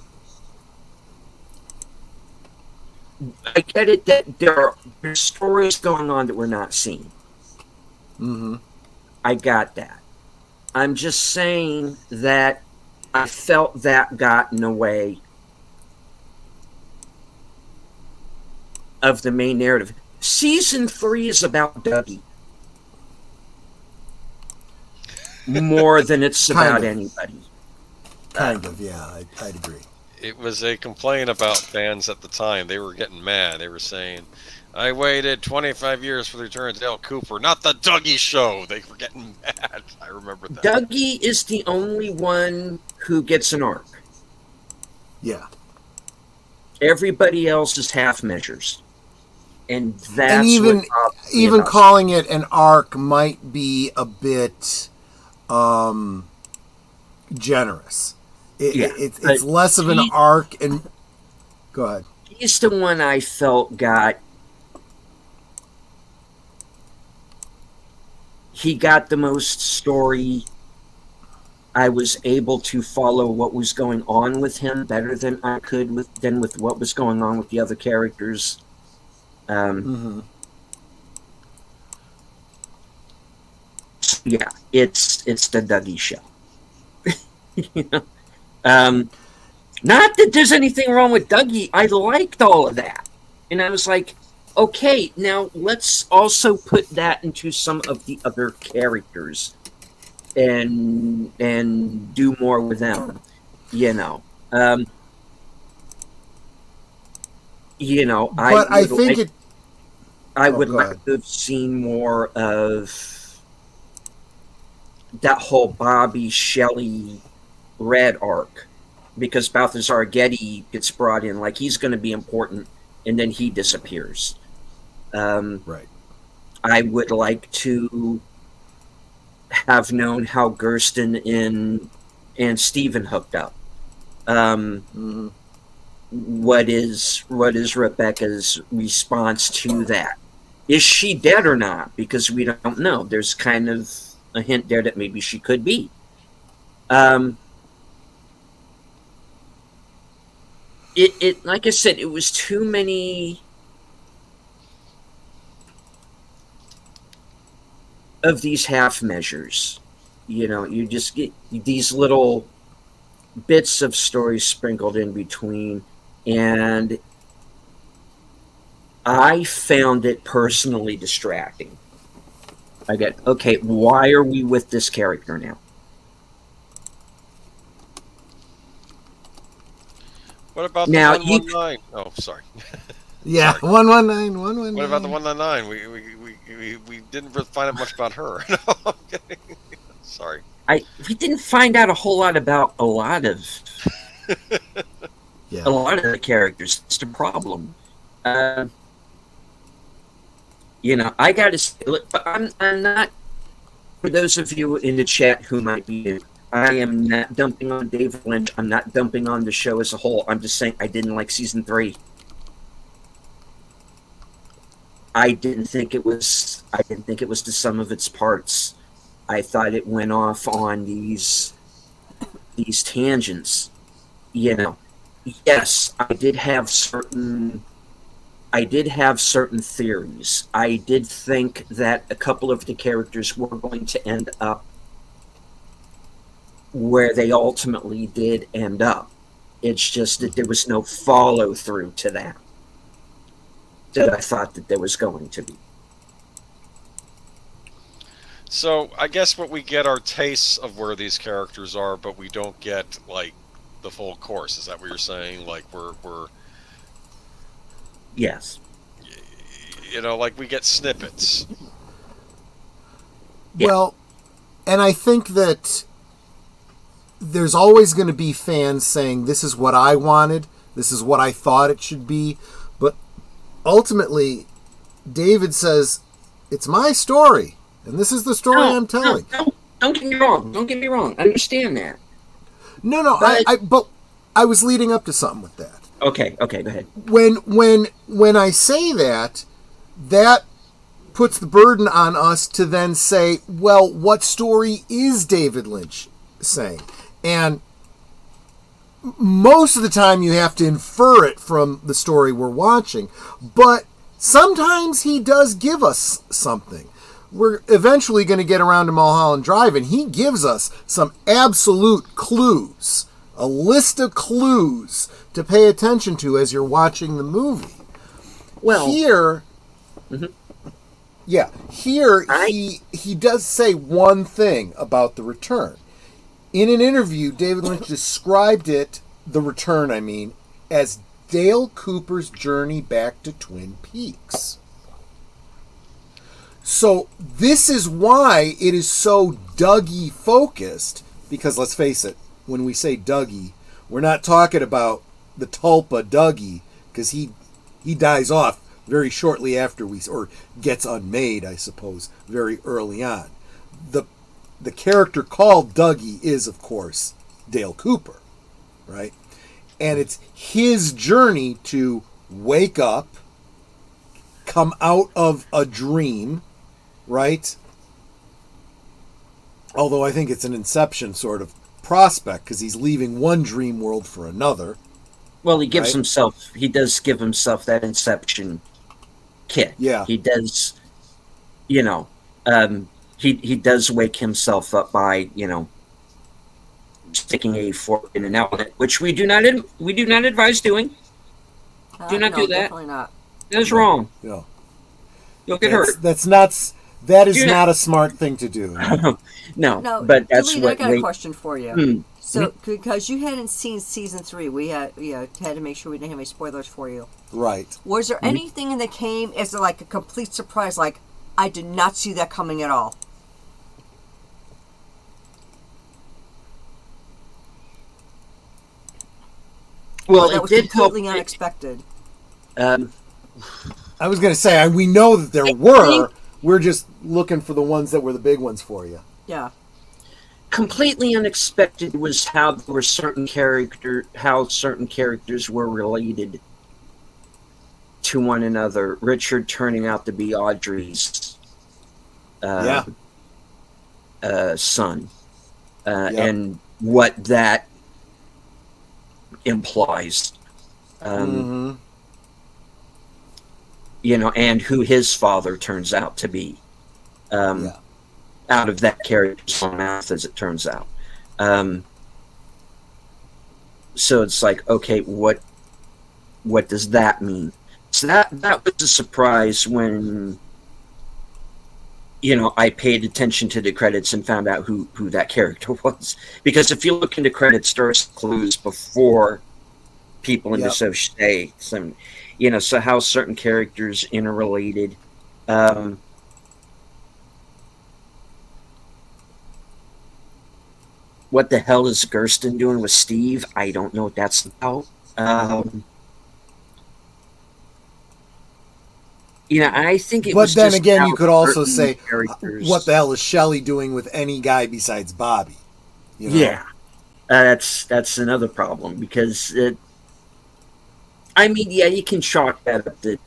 I get it that there's stories going on that we're not seeing. Mm-hmm. I got that. I'm just saying that I felt that got in the way of the main narrative. Season 3 is about Dougie. More than it's about anybody. Kind of, yeah, I'd agree. It was a complaint about fans at the time. They were getting mad. They were saying, "I waited 25 years for the return of Dale Cooper, not the Dougie Show." They were getting mad. I remember that. Dougie is the only one who gets an arc. Yeah. Everybody else is half measures. And that's and even calling it an arc might be a bit generous. It's less of an arc. And go ahead. He's the one I felt got. He got the most story. I was able to follow what was going on with him better than I could with what was going on with the other characters. So yeah, it's the Dougie Show. You know? Not that there's anything wrong with Dougie. I liked all of that. And I was like, okay, now let's also put that into some of the other characters and do more with them. You know. But I think I would go like ahead. to have seen more of that whole Bobby Shelley Red arc, because Balthazar Getty gets brought in like he's going to be important, and then he disappears. Right. I would like to have known how Gersten and Steven hooked up. What is Rebecca's response to that? Is she dead or not? Because we don't know. There's kind of a hint there that maybe she could be. It like I said, it was too many of these half measures. You just get these little bits of stories sprinkled in between, and I found it personally distracting. I get, okay, why are we with this character now? What about Now, the 119? Oh, sorry. Yeah, Sorry. 119, 119. What about the 199? We didn't really find out much about her. No, I'm kidding. Sorry. We didn't find out a whole lot about a lot of Yeah. the characters. That's the problem. I gotta say, look, but I'm not. For those of you in the chat who might be new, I am not dumping on David Lynch. I'm not dumping on the show as a whole. I'm just saying I didn't like season 3. I didn't think it was the sum of its parts. I thought it went off on these tangents. Yes, I did have certain theories. I did think that a couple of the characters were going to end up where they ultimately did end up. It's just that there was no follow through to that I thought that there was going to be. So I guess what we get are tastes of where these characters are, but we don't get like the full course. Is that what you're saying? Like we're Yes. Like we get snippets. Yeah. Well, and I think that there's always going to be fans saying, this is what I wanted, this is what I thought it should be. But ultimately, David says, it's my story, and this is the story I'm telling. No, don't get me wrong. Don't get me wrong. I understand that. No, but I was leading up to something with that. Okay, go ahead. When I say that puts the burden on us to then say, well, what story is David Lynch saying? And most of the time you have to infer it from the story we're watching, but sometimes he does give us something. We're eventually going to get around to Mulholland Drive, and he gives us some absolute clues, a list of clues to pay attention to as you're watching the movie. Well, Here, he does say one thing about the return. In an interview, David Lynch described it, the return, I mean, as Dale Cooper's journey back to Twin Peaks. So this is why it is so Dougie focused, because let's face it, when we say Dougie, we're not talking about the Tulpa Dougie, because he dies off very shortly after or gets unmade, I suppose, very early on. The character called Dougie is, of course, Dale Cooper, right? And it's his journey to wake up, come out of a dream, right? Although I think it's an Inception sort of prospect, because he's leaving one dream world for another. Well, he gives right? he does give himself that Inception kick. Yeah. He does, he does wake himself up by, sticking a fork in an element, which we do not advise doing. Do not no, do that. Definitely not. That's wrong. No. You'll get hurt. That is Do not a smart thing to do. No, No, but that's Delete, what I got a question for you. So, because you hadn't seen season 3, we had had to make sure we didn't have any spoilers for you. Right. Was there anything that came as like a complete surprise? Like, I did not see that coming at all. Well, that it was did completely help. unexpected. I was going to say, we know that there were. We're just looking for the ones that were the big ones for you. Yeah. Completely unexpected was how there were certain characters were related to one another. Richard turning out to be Audrey's son, and what that implies. You know, and who his father turns out to be. Out of that character's own mouth, as it turns out. So it's like, okay, what does that mean? So that was a surprise when, you know, I paid attention to the credits and found out who that character was. Because if you look into credits, there's clues before people associate some, you know, so how certain characters interrelated. What the hell is Gersten doing with Steve? I don't know what that's about. You know, I think it was. But then just again, you could also say, characters. what the hell is Shelley doing with any guy besides Bobby? You know? Yeah, that's another problem because I mean, yeah, you can chalk that up that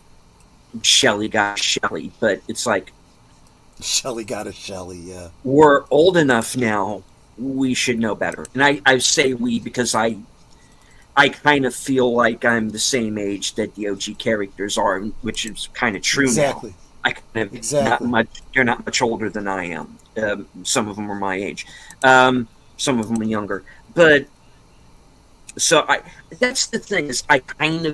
Shelley got Shelley, but it's like Shelley got a Shelley. Yeah, we're old enough now. We should know better, and I say we because I kind of feel like I'm the same age that the OG characters are, which is kind of true now. I kind of they're not much older than I am. Some of them are my age. Some of them are younger. But so that's the thing is I kind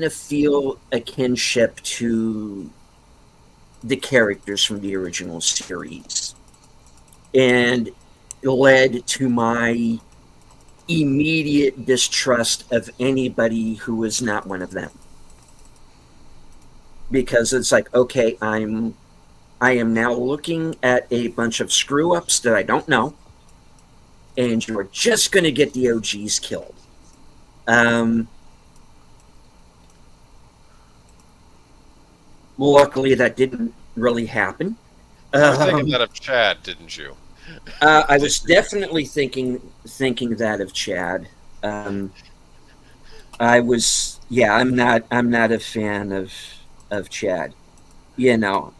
of feel a kinship to the characters from the original series, and it led to my immediate distrust of anybody who is not one of them, because it's like, okay, I am now looking at a bunch of screw ups that I don't know, and you're just going to get the OGs killed. Luckily, that didn't really happen. You were thinking that of Chad, didn't you? I was definitely thinking that of Chad. I was, yeah. I'm not a fan of Chad. You know,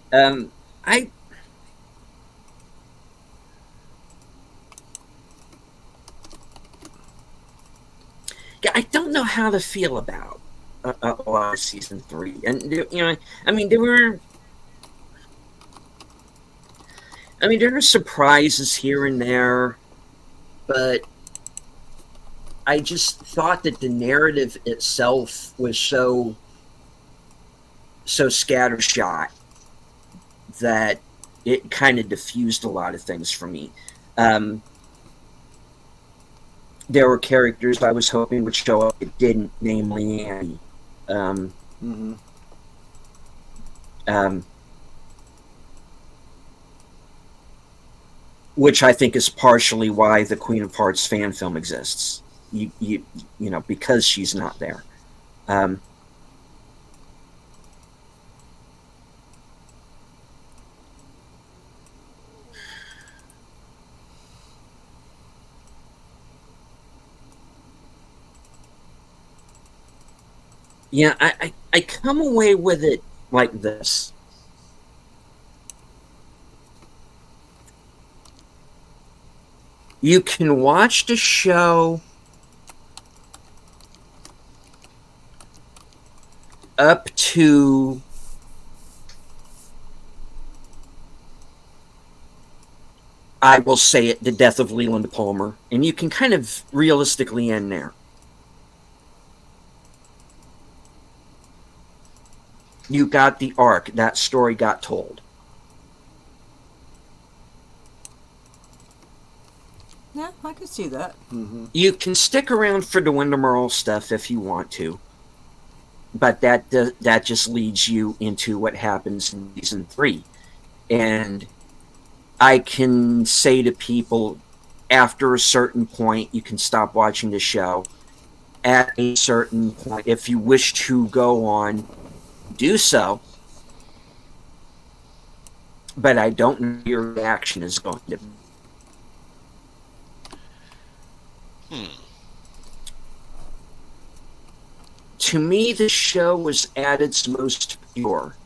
I don't know how to feel about a lot of season 3, and you know, I mean, there were surprises here and there, but I just thought that the narrative itself was so scattershot that it kind of diffused a lot of things for me. There were characters I was hoping would show up that didn't, namely Annie. Which I think is partially why the Queen of Hearts fan film exists. You know, because she's not there. Yeah, I come away with it like this. You can watch the show up to I will say it, the death of Leland Palmer. And you can kind of realistically end there. You got the arc. That story got told. Yeah, I can see that. Mm-hmm. You can stick around for the Wyndham Earl stuff if you want to. But that just leads you into what happens in season 3. And I can say to people, after a certain point, you can stop watching the show. At a certain point, if you wish to go on, do so. But I don't know your reaction is going to be. To me, the show was at its most pure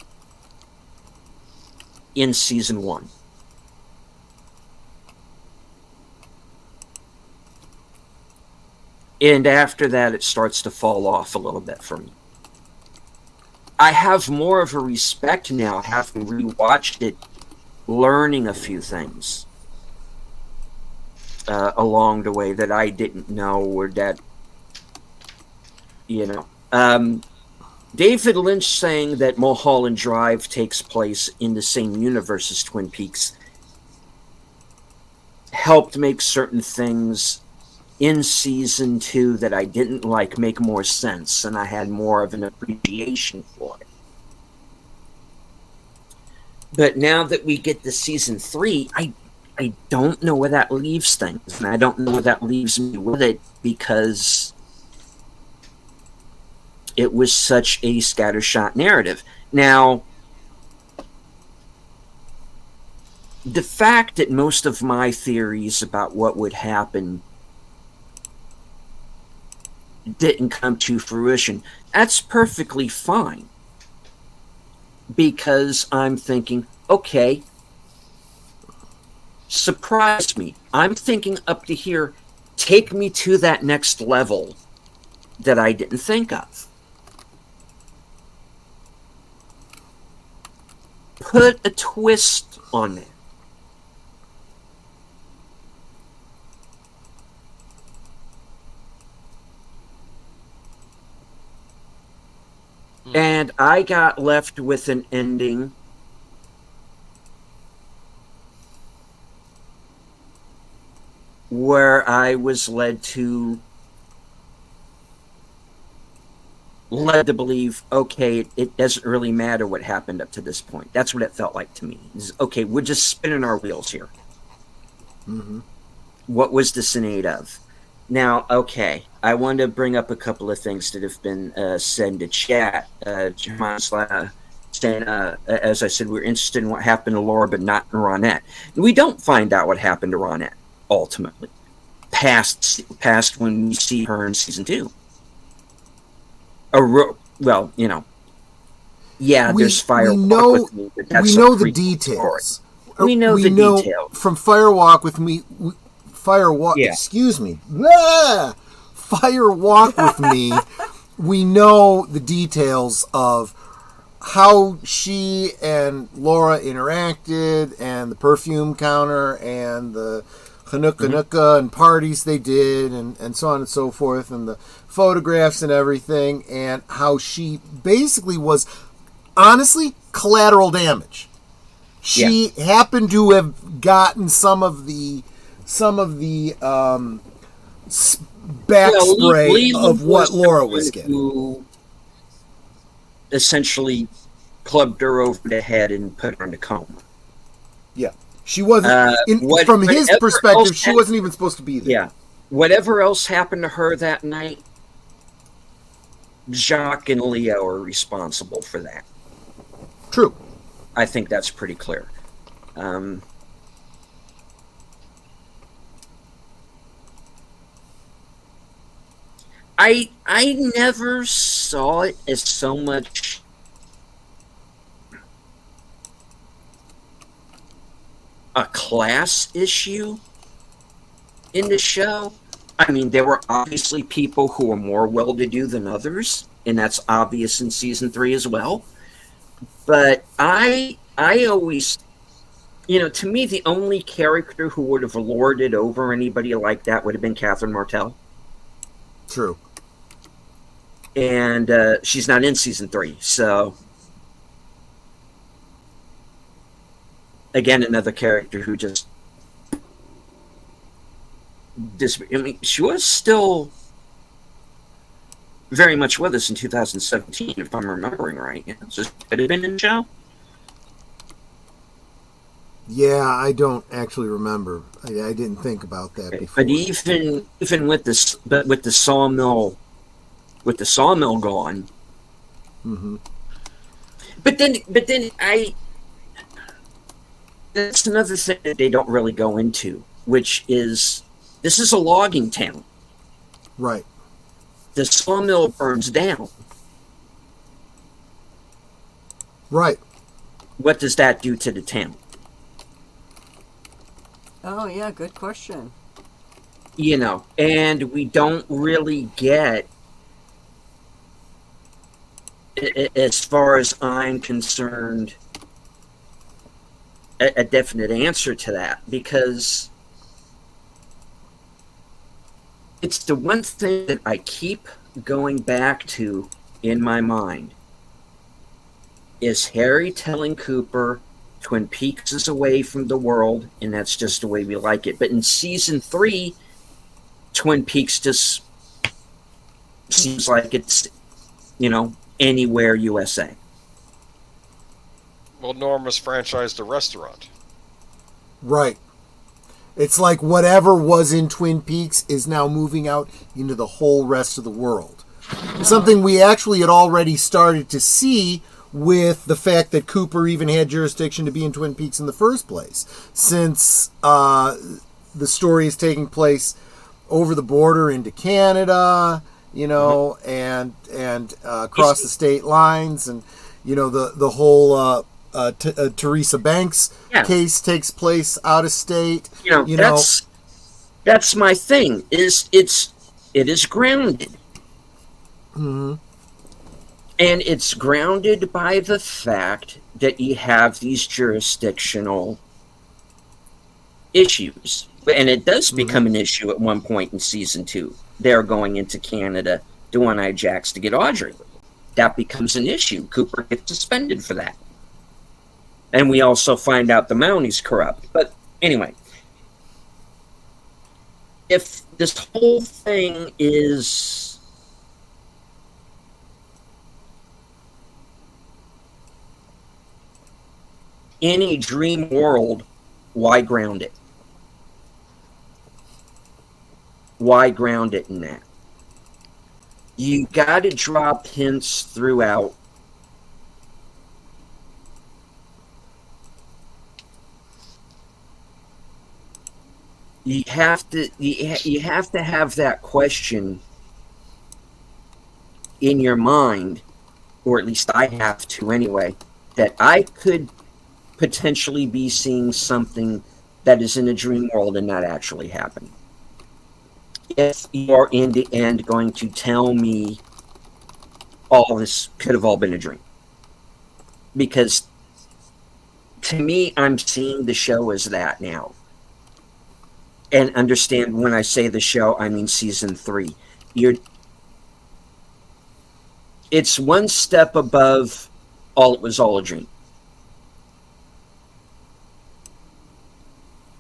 in season 1. And after that, it starts to fall off a little bit for me. I have more of a respect now, having rewatched it, learning a few things along the way that I didn't know, or that, you know. David Lynch saying that Mulholland Drive takes place in the same universe as Twin Peaks helped make certain things in season 2 that I didn't like make more sense, and I had more of an appreciation for it. But now that we get to season 3, I don't know where that leaves things, and I don't know where that leaves me with it, because it was such a scattershot narrative. Now, the fact that most of my theories about what would happen didn't come to fruition, that's perfectly fine. Because I'm thinking, okay, surprise me. I'm thinking up to here, take me to that next level that I didn't think of. Put a twist on it. And I got left with an ending where I was led to believe, okay, it doesn't really matter what happened up to this point. That's what it felt like to me. It's, okay, we're just spinning our wheels here. Mm-hmm. What was this in aid of? Now, okay, I want to bring up a couple of things that have been said in the chat. John's saying, as I said, we're interested in what happened to Laura, but not in Ronette. And we don't find out what happened to Ronette, ultimately, past when we see her in season 2. Well, you know, yeah, there's Fire Walk with Me, but that's we know the details. We know the details. From Fire Walk with Me, excuse me. Blah! Fire Walk with Me, we know the details of how she and Laura interacted, and the perfume counter, and the Hanukkah and parties they did, and so on and so forth, and the photographs and everything, and how she basically was, honestly, collateral damage. She happened to have gotten some of the backspray of what Laura was getting. Who essentially clubbed her over the head and put her in a coma. Yeah. She wasn't, from his perspective, she wasn't even supposed to be there. Yeah. Whatever else happened to her that night, Jacques and Leo are responsible for that. True. I think that's pretty clear. I never saw it as so much a class issue in the show. I mean, there were obviously people who were more well-to-do than others, and that's obvious in season 3 as well. But I always, to me, the only character who would have lorded over anybody like that would have been Catherine Martell. True. And she's not in season 3, so again, another character who just she was still very much with us in 2017, if I'm remembering right. So she could have been in the show. Yeah, I don't actually remember. I didn't think about that before. But even with this, but with the sawmill gone. Mm-hmm. But then that's another thing that they don't really go into, which is this is a logging town. Right. The sawmill burns down. Right. What does that do to the town? Oh, yeah, good question. And we don't really get, as far as I'm concerned, a definite answer to that, because it's the one thing that I keep going back to in my mind is Harry telling Cooper Twin Peaks is away from the world, and that's just the way we like it. But in season 3, Twin Peaks just seems like it's, anywhere USA. Well, Norma's franchised a restaurant. Right. It's like whatever was in Twin Peaks is now moving out into the whole rest of the world. Something we actually had already started to see with the fact that Cooper even had jurisdiction to be in Twin Peaks in the first place, since the story is taking place over the border into Canada, and across the state lines, and the whole Teresa Banks case takes place out of state. That's my thing. It is grounded. Mm-hmm. And it's grounded by the fact that you have these jurisdictional issues. And it does become an issue at one point in season 2. They're going into Canada to One-Eyed Jacks to get Audrey. That becomes an issue. Cooper gets suspended for that. And we also find out the Mounties corrupt. But anyway, if this whole thing is in a dream world, why ground it? Why ground it in that? You got to drop hints throughout. You have to have that question in your mind, or at least I have to anyway, that I could potentially be seeing something that is in a dream world and not actually happening. If you are in the end going to tell me all this could have all been a dream. Because to me, I'm seeing the show as that now. And understand when I say the show, I mean season 3. It's one step above it was all a dream.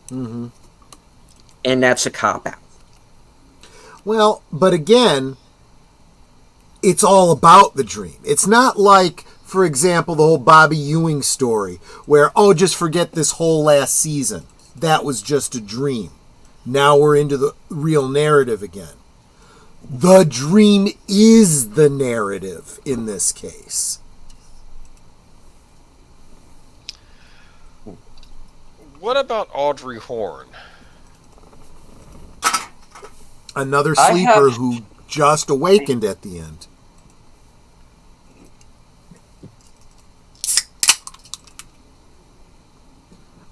Mm-hmm. And that's a cop-out. Well, but again, it's all about the dream. It's not like, for example, the whole Bobby Ewing story, where, just forget this whole last season. That was just a dream. Now we're into the real narrative again. The dream is the narrative in this case. What about Audrey Horne? Another sleeper who just awakened at the end.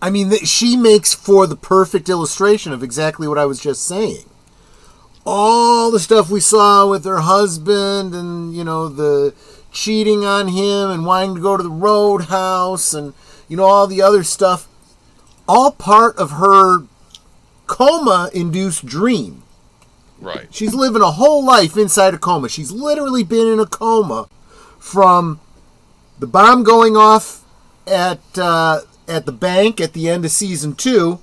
I mean, she makes for the perfect illustration of exactly what I was just saying. All the stuff we saw with her husband and, the cheating on him and wanting to go to the roadhouse and, all the other stuff. all part of her coma-induced dream. Right. She's living a whole life inside a coma. She's literally been in a coma from the bomb going off at the bank at the end of season 2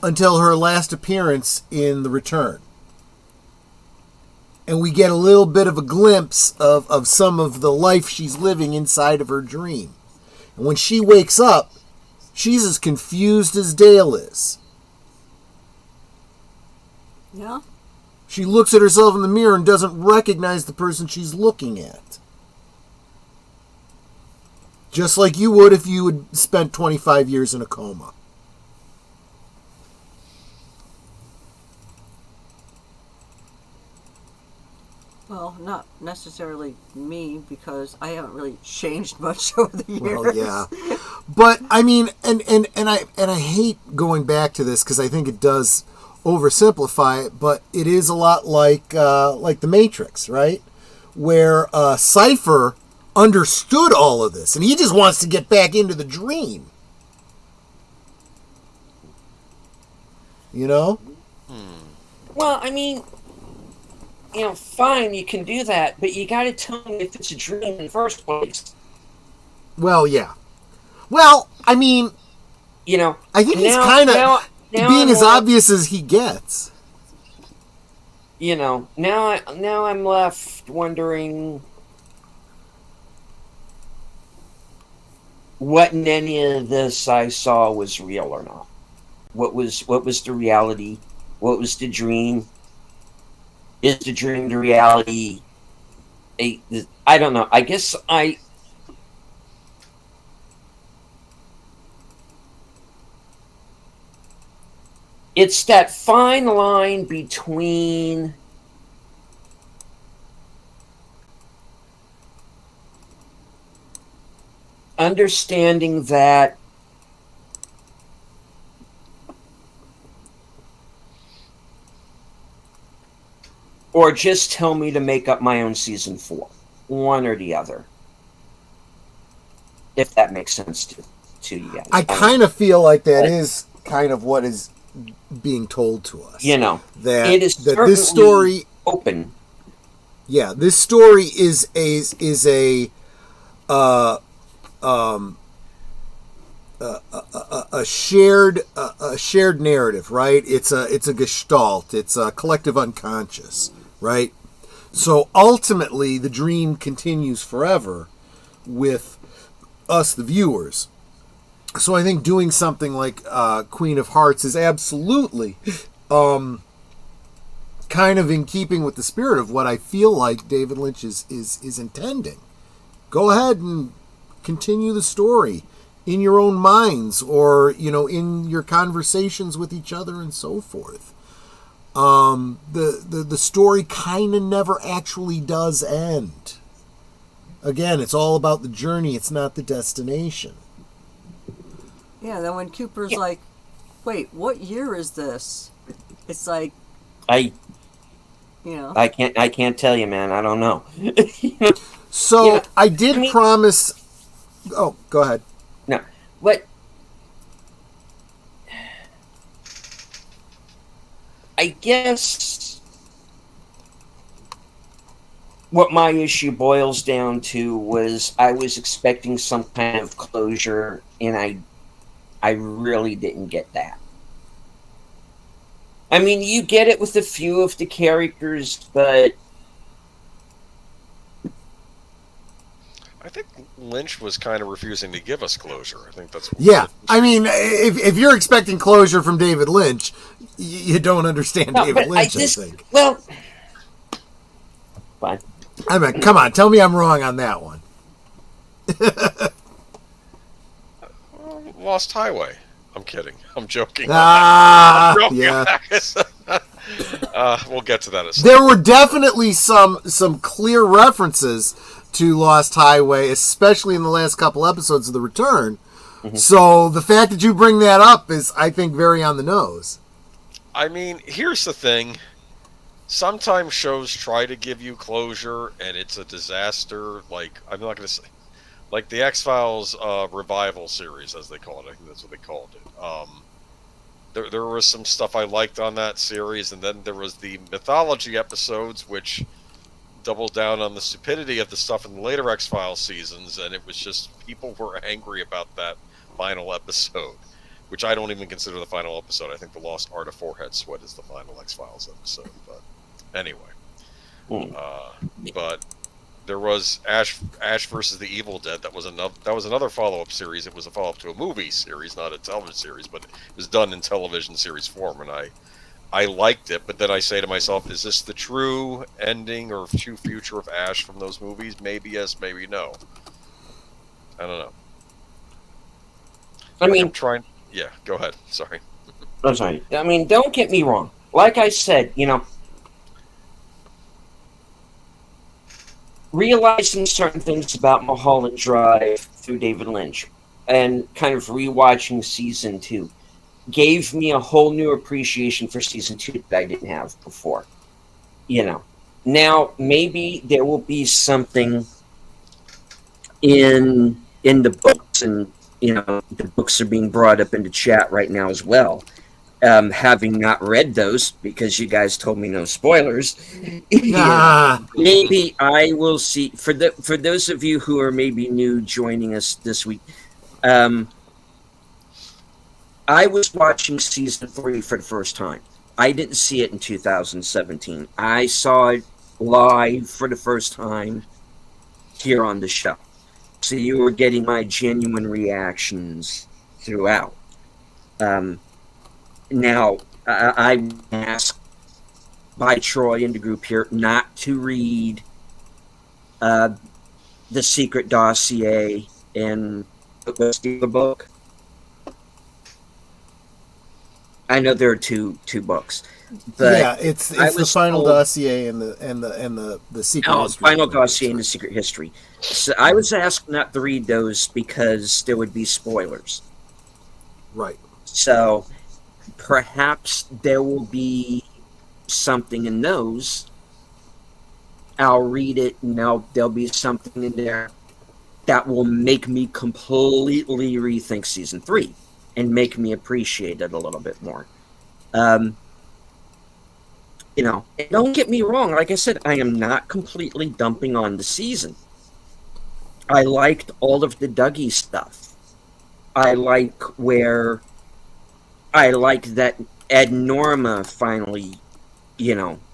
until her last appearance in The Return. And we get a little bit of a glimpse of some of the life she's living inside of her dream. And when she wakes up, she's as confused as Dale is. Yeah. She looks at herself in the mirror and doesn't recognize the person she's looking at. Just like you would if you had spent 25 years in a coma. Well, not necessarily me, because I haven't really changed much over the years. Well, yeah. But I mean, and I hate going back to this because I think it does oversimplify it, but it is a lot like the Matrix, right? Where Cypher understood all of this, and he just wants to get back into the dream. You know? Well, I mean, fine, you can do that, but you got to tell me if it's a dream in the first place. Well, yeah. Well, I mean, I think he's kind of being as obvious as he gets. Now I'm left wondering what in any of this I saw was real or not. What was the reality? What was the dream? Is the dream the reality? I don't know. I guess it's that fine line between understanding that or just tell me to make up my own season 4. One or the other. If that makes sense to you guys. I kind of feel like that is kind of what is being told to us. That it is that this story open. Yeah, this story is a shared narrative, right? It's a gestalt. It's a collective unconscious, right? So ultimately, the dream continues forever with us, the viewers. So I think doing something like Queen of Hearts is absolutely kind of in keeping with the spirit of what I feel like David Lynch is intending. Go ahead and continue the story in your own minds, or in your conversations with each other and so forth. The story kind of never actually does end. Again, it's all about the journey. It's not the destination. Yeah. Then when Cooper's like, "Wait, what year is this?" It's like, I can't tell you, man. I don't know. So I did promise. Oh, go ahead. No, but I guess what my issue boils down to was I was expecting some kind of closure, and I really didn't get that. I mean, you get it with a few of the characters, but I think Lynch was kind of refusing to give us closure. I think that's... Yeah, I mean, if you're expecting closure from David Lynch, you don't understand David Lynch, I think. Well, fine. I mean, come on, tell me I'm wrong on that one. Lost Highway. I'm kidding. I'm joking. Yeah. We'll get to that in a second. There were definitely some clear references to Lost Highway, especially in the last couple episodes of The Return. Mm-hmm. So the fact that you bring that up is, I think, very on the nose. I mean, here's the thing. Sometimes shows try to give you closure, and it's a disaster. Like, I'm not going to say... like the X-Files revival series, as they call it. I think that's what they called it. There was some stuff I liked on that series, and then there was the mythology episodes, which doubled down on the stupidity of the stuff in the later X-Files seasons, and it was just people were angry about that final episode, which I don't even consider the final episode. I think the Lost Art of Forehead Sweat is the final X-Files episode. But anyway, but there was Ash versus the Evil Dead. That was another follow-up series. It was a follow-up to a movie series, not a television series, but it was done in television series form, and I liked it. But then I say to myself, is this the true ending or true future of Ash from those movies? Maybe yes, maybe no. I don't know. I mean, I'm trying. Yeah, go ahead. Sorry. I'm sorry. I mean, don't get me wrong. Like I said, realizing certain things about Mulholland Drive through David Lynch and kind of rewatching season 2 gave me a whole new appreciation for season 2 that I didn't have before. Now maybe there will be something in the books, and the books are being brought up into chat right now as well. Having not read those because you guys told me no spoilers, maybe I will see. For those of you who are maybe new joining us this week, I was watching season 3 for the first time. I didn't see it in 2017. I saw it live for the first time here on the show. So you were getting my genuine reactions throughout. Now, I asked by Troy in the group here not to read The Secret Dossier and the book. I know there are two books, but yeah, it's the final dossier and the secret. No, history final dossier and the secret history. So I was asked not to read those because there would be spoilers. Right. So perhaps there will be something in those. I'll read it, and there'll be something in there that will make me completely rethink season 3 and make me appreciate it a little bit more. And don't get me wrong. Like I said, I am not completely dumping on the season. I liked all of the Dougie stuff. I like that Ed and Norma finally,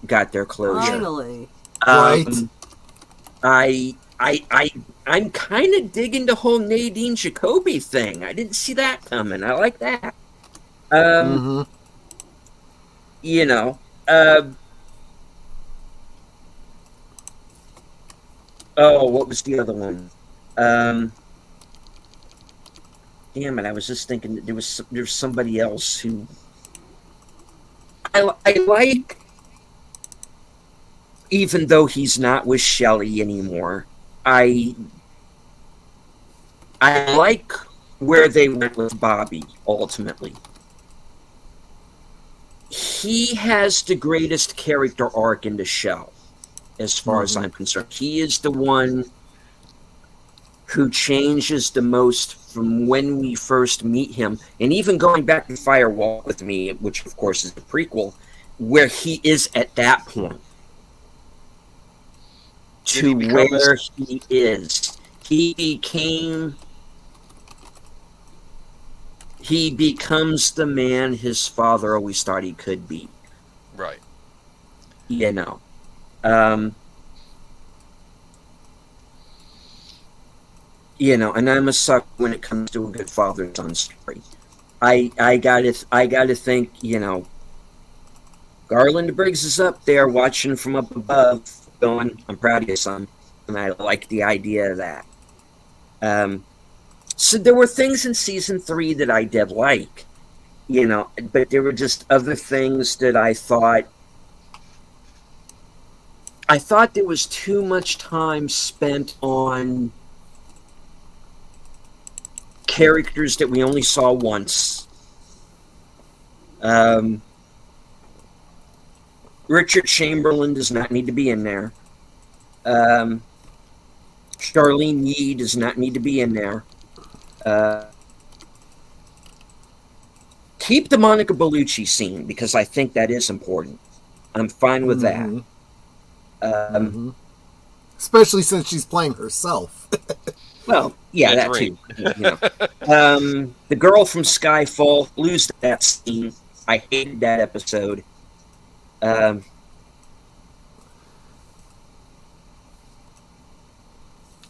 got their closure. Finally. Right. I'm kind of digging the whole Nadine Jacoby thing. I didn't see that coming. I like that. What was the other one? Damn it! I was just thinking that there's somebody else who I like, even though he's not with Shelley anymore. I like where they went with Bobby, ultimately. He has the greatest character arc in the show, as far as I'm concerned. He is the one who changes the most from when we first meet him, and even going back to Firewall with Me, which of course is the prequel, where he is at that point. To where he is. He becomes the man his father always thought he could be. Right. And I'm a sucker when it comes to a good father-son story. I gotta think, Garland Briggs is up there watching from up above, going, I'm proud of you, son. And I like the idea of that. So there were things in season 3 that I did like, but there were just other things that I thought there was too much time spent on characters that we only saw once. Richard Chamberlain does not need to be in there. Charlene Yee does not need to be in there. Keep the Monica Bellucci scene because I think that is important. I'm fine with that. Especially since she's playing herself. Well, yeah, that too. The girl from Skyfall, lose that scene. I hated that episode. I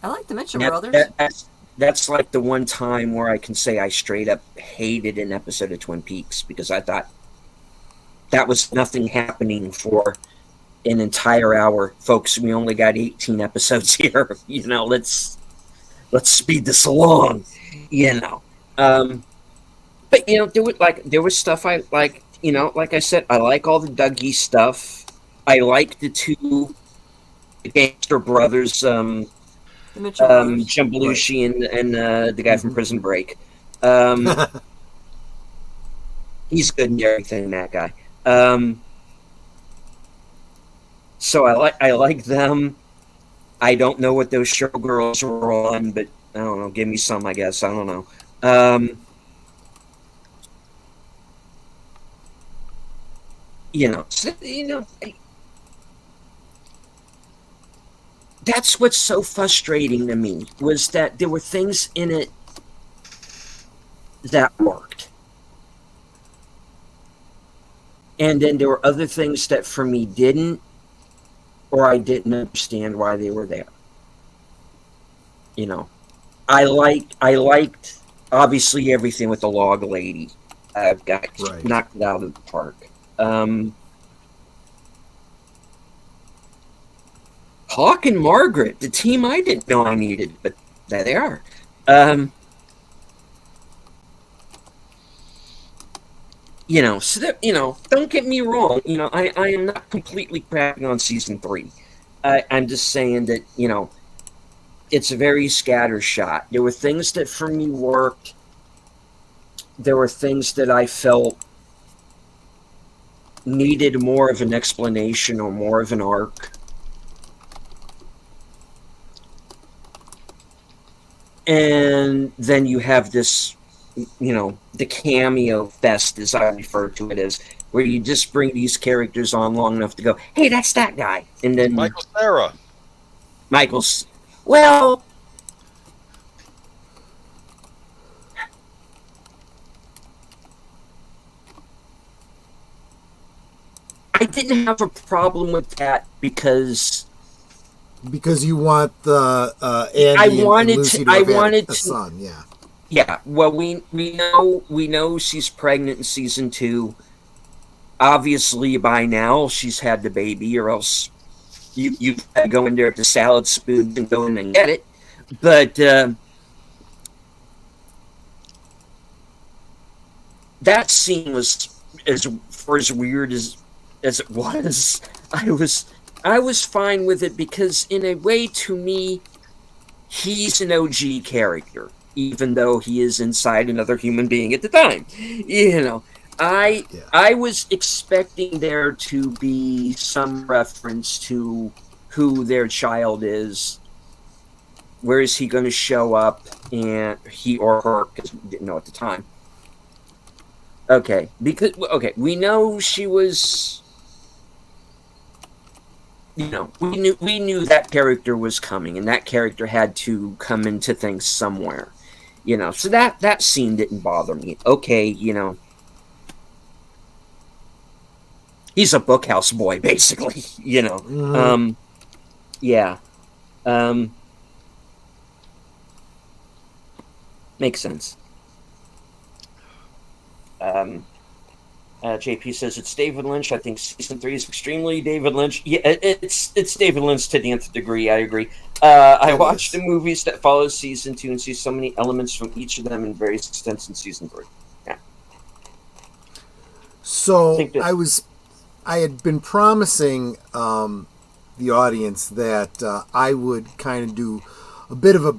like the Mitchell brothers. That's like the one time where I can say I straight up hated an episode of Twin Peaks because I thought that was nothing happening for an entire hour. Folks, we only got 18 episodes here. Let's speed this along. But there was stuff I like. Like I said, I like all the Dougie stuff. I like the gangster brothers. The Mitchell brothers. Jim Belushi and the guy from Prison Break. He's good in everything, that guy. So I like them. I don't know what those showgirls were on, but I don't know. Give me some, I guess. I don't know. That's what's so frustrating to me, was that there were things in it that worked. And then there were other things that for me didn't, or I didn't understand why they were there. I liked obviously everything with the log lady. I've got knocked it out of the park. Hawk and Margaret, the team I didn't know I needed, but there they are. So that, don't get me wrong. I am not completely crapping on season 3. I'm just saying that, it's very scattershot. There were things that for me worked. There were things that I felt needed more of an explanation or more of an arc. And then you have this, the cameo fest, as I refer to it as, where you just bring these characters on long enough to go, hey, that's that guy. And then Michael Cera. Well, I didn't have a problem with that because you want the Andy and Lucy to have a son, yeah. Yeah, well, we know she's pregnant in season 2. Obviously, by now she's had the baby, or else you go in there at the salad spoon and go in and get it. But that scene was as weird as it was. I was fine with it because, in a way, to me, he's an OG character, even though he is inside another human being at the time. I was expecting there to be some reference to who their child is. Where is he going to show up? And he or her, because we didn't know at the time. Okay, we know she was. We knew that character was coming, and that character had to come into things somewhere. So that scene didn't bother me. Okay, he's a Bookhouse Boy, basically. Yeah. Makes sense. JP says it's David Lynch. I think season 3 is extremely David Lynch. Yeah, it's David Lynch to the nth degree. I agree. I watched the movies that follow season 2 and see so many elements from each of them in various extents in season 3. Yeah. So I had been promising the audience that I would kind of do a bit of a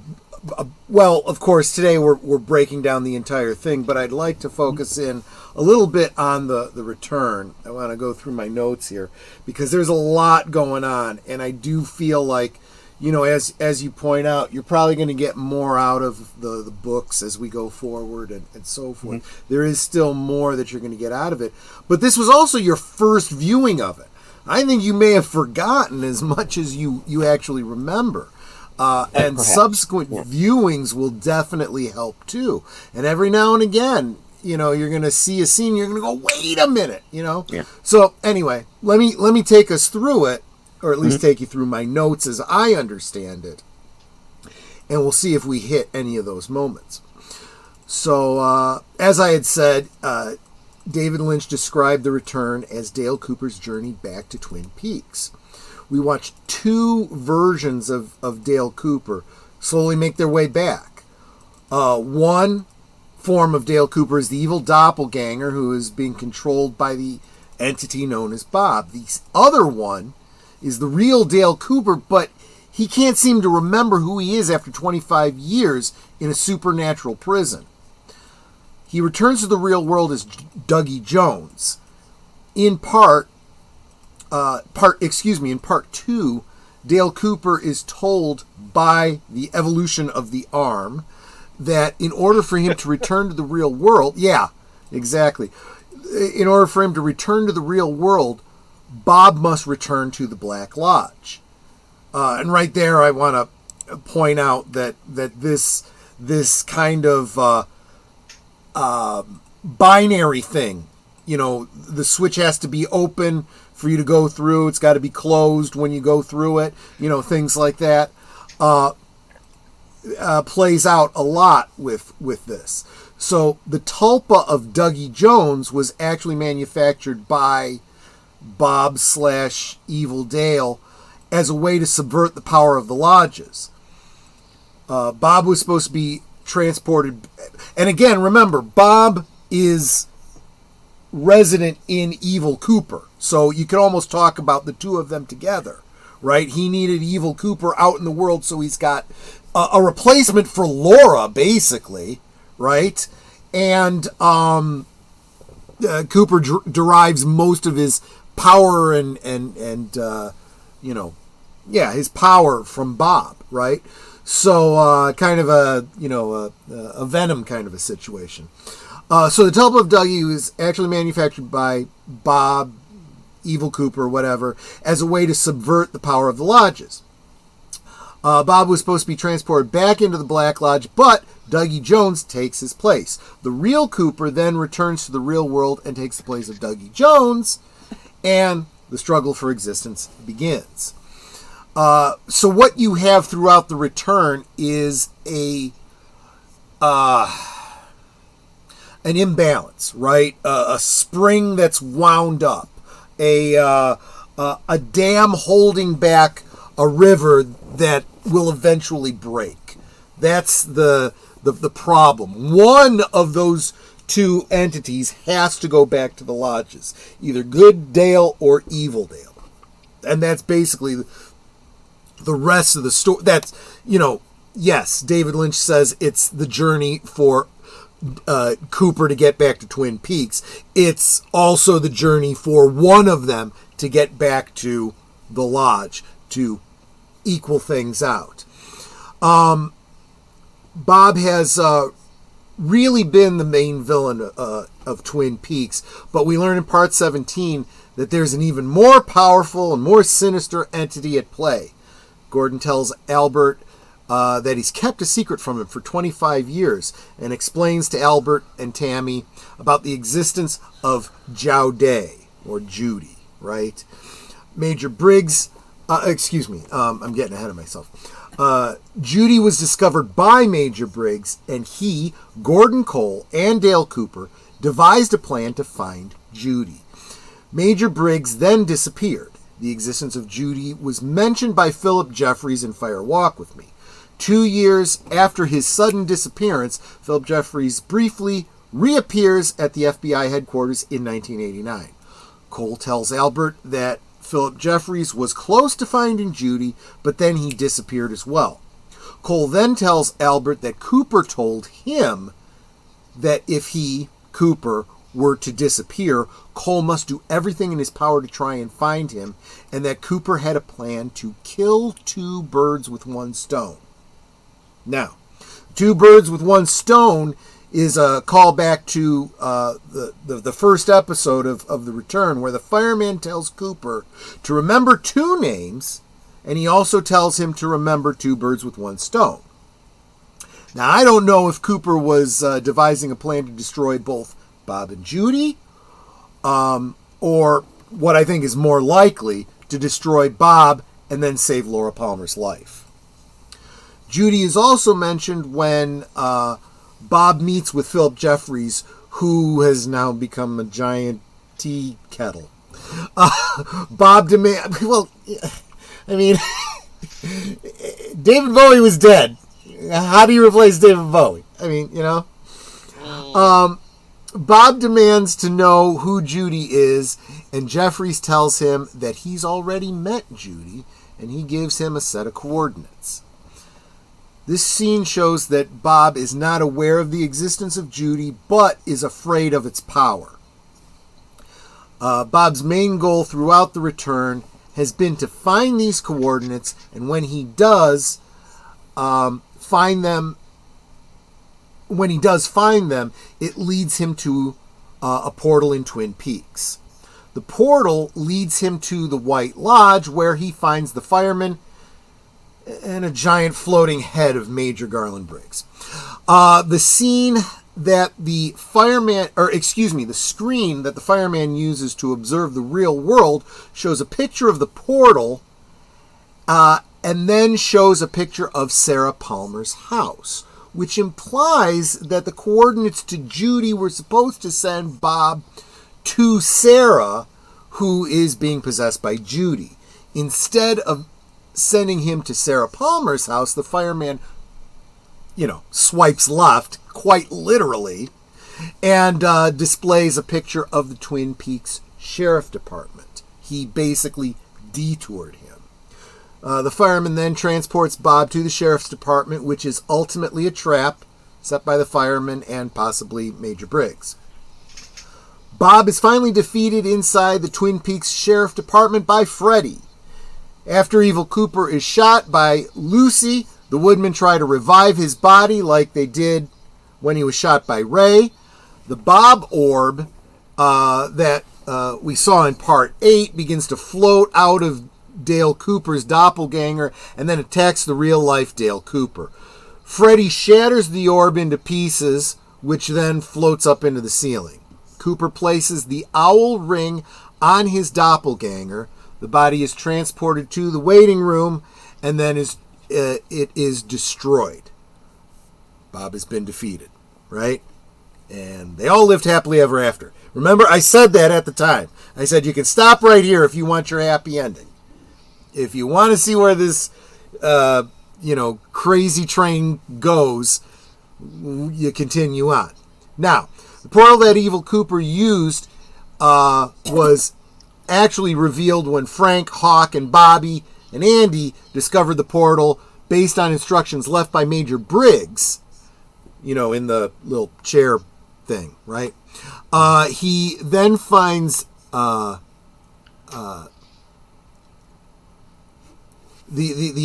well, of course, today we're breaking down the entire thing, but I'd like to focus in a little bit on the return. I want to go through my notes here because there's a lot going on, and I do feel like, as you point out, you're probably going to get more out of the books as we go forward and so forth. Mm-hmm. There is still more that you're going to get out of it. But this was also your first viewing of it. I think you may have forgotten as much as you actually remember. And subsequent viewings will definitely help too. And every now and again, you're going to see a scene, you're going to go, wait a minute, Yeah. So anyway, let me take us through it, or at least take you through my notes as I understand it. And we'll see if we hit any of those moments. So, as I had said, David Lynch described The Return as Dale Cooper's journey back to Twin Peaks. We watched two versions of Dale Cooper slowly make their way back. One form of Dale Cooper is the evil doppelganger who is being controlled by the entity known as Bob. The other one is the real Dale Cooper, but he can't seem to remember who he is after 25 years in a supernatural prison. He returns to the real world as Dougie Jones. In part 2, Dale Cooper is told by the evolution of the arm that in order for him to return to the real world, in order for him to return to the real world, Bob must return to the Black Lodge. And right there, I want to point out that this kind of binary thing, the switch has to be open for you to go through. It's got to be closed when you go through it. Things like that plays out a lot with this. So the tulpa of Dougie Jones was actually manufactured by Bob/Evil Dale as a way to subvert the power of the lodges. Bob was supposed to be transported, and again, remember, Bob is resident in Evil Cooper, so you could almost talk about the two of them together, right? He needed Evil Cooper out in the world, so he's got a replacement for Laura, basically, right? And Cooper derives most of his power and his power from Bob, right? So kind of a Venom kind of a situation. So the tulpa of Dougie was actually manufactured by Bob, Evil Cooper, whatever, as a way to subvert the power of the lodges. Bob was supposed to be transported back into the Black Lodge, but Dougie Jones takes his place. The real Cooper then returns to the real world and takes the place of Dougie Jones, and the struggle for existence begins. So what you have throughout The Return is an imbalance, right? A spring that's wound up, a dam holding back a river that will eventually break. That's the problem. One of those two entities has to go back to the lodges, either good Dale or evil Dale, and that's basically the rest of the story. That's, yes, David Lynch says it's the journey for Cooper to get back to Twin Peaks. It's also the journey for one of them to get back to the lodge to equal things out. Bob has really been the main villain of Twin Peaks, but we learn in part 17 that there's an even more powerful and more sinister entity at play. Gordon tells Albert that he's kept a secret from him for 25 years and explains to Albert and Tammy about the existence of Jowday, or Judy, right? Major Briggs, I'm getting ahead of myself. Judy was discovered by Major Briggs, and he, Gordon Cole, and Dale Cooper devised a plan to find Judy. Major Briggs then disappeared. The existence of Judy was mentioned by Philip Jeffries in Fire Walk with Me. 2 years after his sudden disappearance, Philip Jeffries briefly reappears at the FBI headquarters in 1989. Cole tells Albert that Philip Jeffries was close to finding Judy, but then he disappeared as well. Cole then tells Albert that Cooper told him that if he, Cooper, were to disappear, Cole must do everything in his power to try and find him, and that Cooper had a plan to kill two birds with one stone. Now, two birds with one stone is a callback to the first episode of The Return, where the fireman tells Cooper to remember two names, and he also tells him to remember two birds with one stone. Now, I don't know if Cooper was devising a plan to destroy both Bob and Judy, or what I think is more likely, to destroy Bob and then save Laura Palmer's life. Judy is also mentioned when Bob meets with Philip Jeffries, who has now become a giant tea kettle. Bob demands... Well, I mean, David Bowie was dead. How do you replace David Bowie? I mean, you know. Bob demands to know who Judy is, and Jeffries tells him that he's already met Judy, and he gives him a set of coordinates. This scene shows that Bob is not aware of the existence of Judy, but is afraid of its power. Bob's main goal throughout The Return has been to find these coordinates, and when he does find them, it leads him to a portal in Twin Peaks. The portal leads him to the White Lodge, where he finds the fireman and a giant floating head of Major Garland Briggs. The scene that the fireman, the screen that the fireman uses to observe the real world shows a picture of the portal, and then shows a picture of Sarah Palmer's house, which implies that the coordinates to Judy were supposed to send Bob to Sarah, who is being possessed by Judy. Instead of sending him to Sarah Palmer's house, the fireman, swipes left, quite literally, and displays a picture of the Twin Peaks Sheriff Department. He basically detoured him. The fireman then transports Bob to the Sheriff's Department, which is ultimately a trap set by the fireman and possibly Major Briggs. Bob is finally defeated inside the Twin Peaks Sheriff Department by Freddy. After Evil Cooper is shot by Lucy, the Woodmen try to revive his body like they did when he was shot by Ray. The Bob orb that we saw in Part 8 begins to float out of Dale Cooper's doppelganger and then attacks the real-life Dale Cooper. Freddy shatters the orb into pieces, which then floats up into the ceiling. Cooper places the owl ring on his doppelganger. The body is transported to the waiting room, and then it is destroyed. Bob has been defeated, right? And they all lived happily ever after. Remember, I said that at the time. I said you can stop right here if you want your happy ending. If you want to see where this, crazy train goes, you continue on. Now, the portal that Evil Cooper used was actually revealed when Frank, Hawk, and Bobby and Andy discovered the portal based on instructions left by Major Briggs, in the little chair thing, right? He then finds the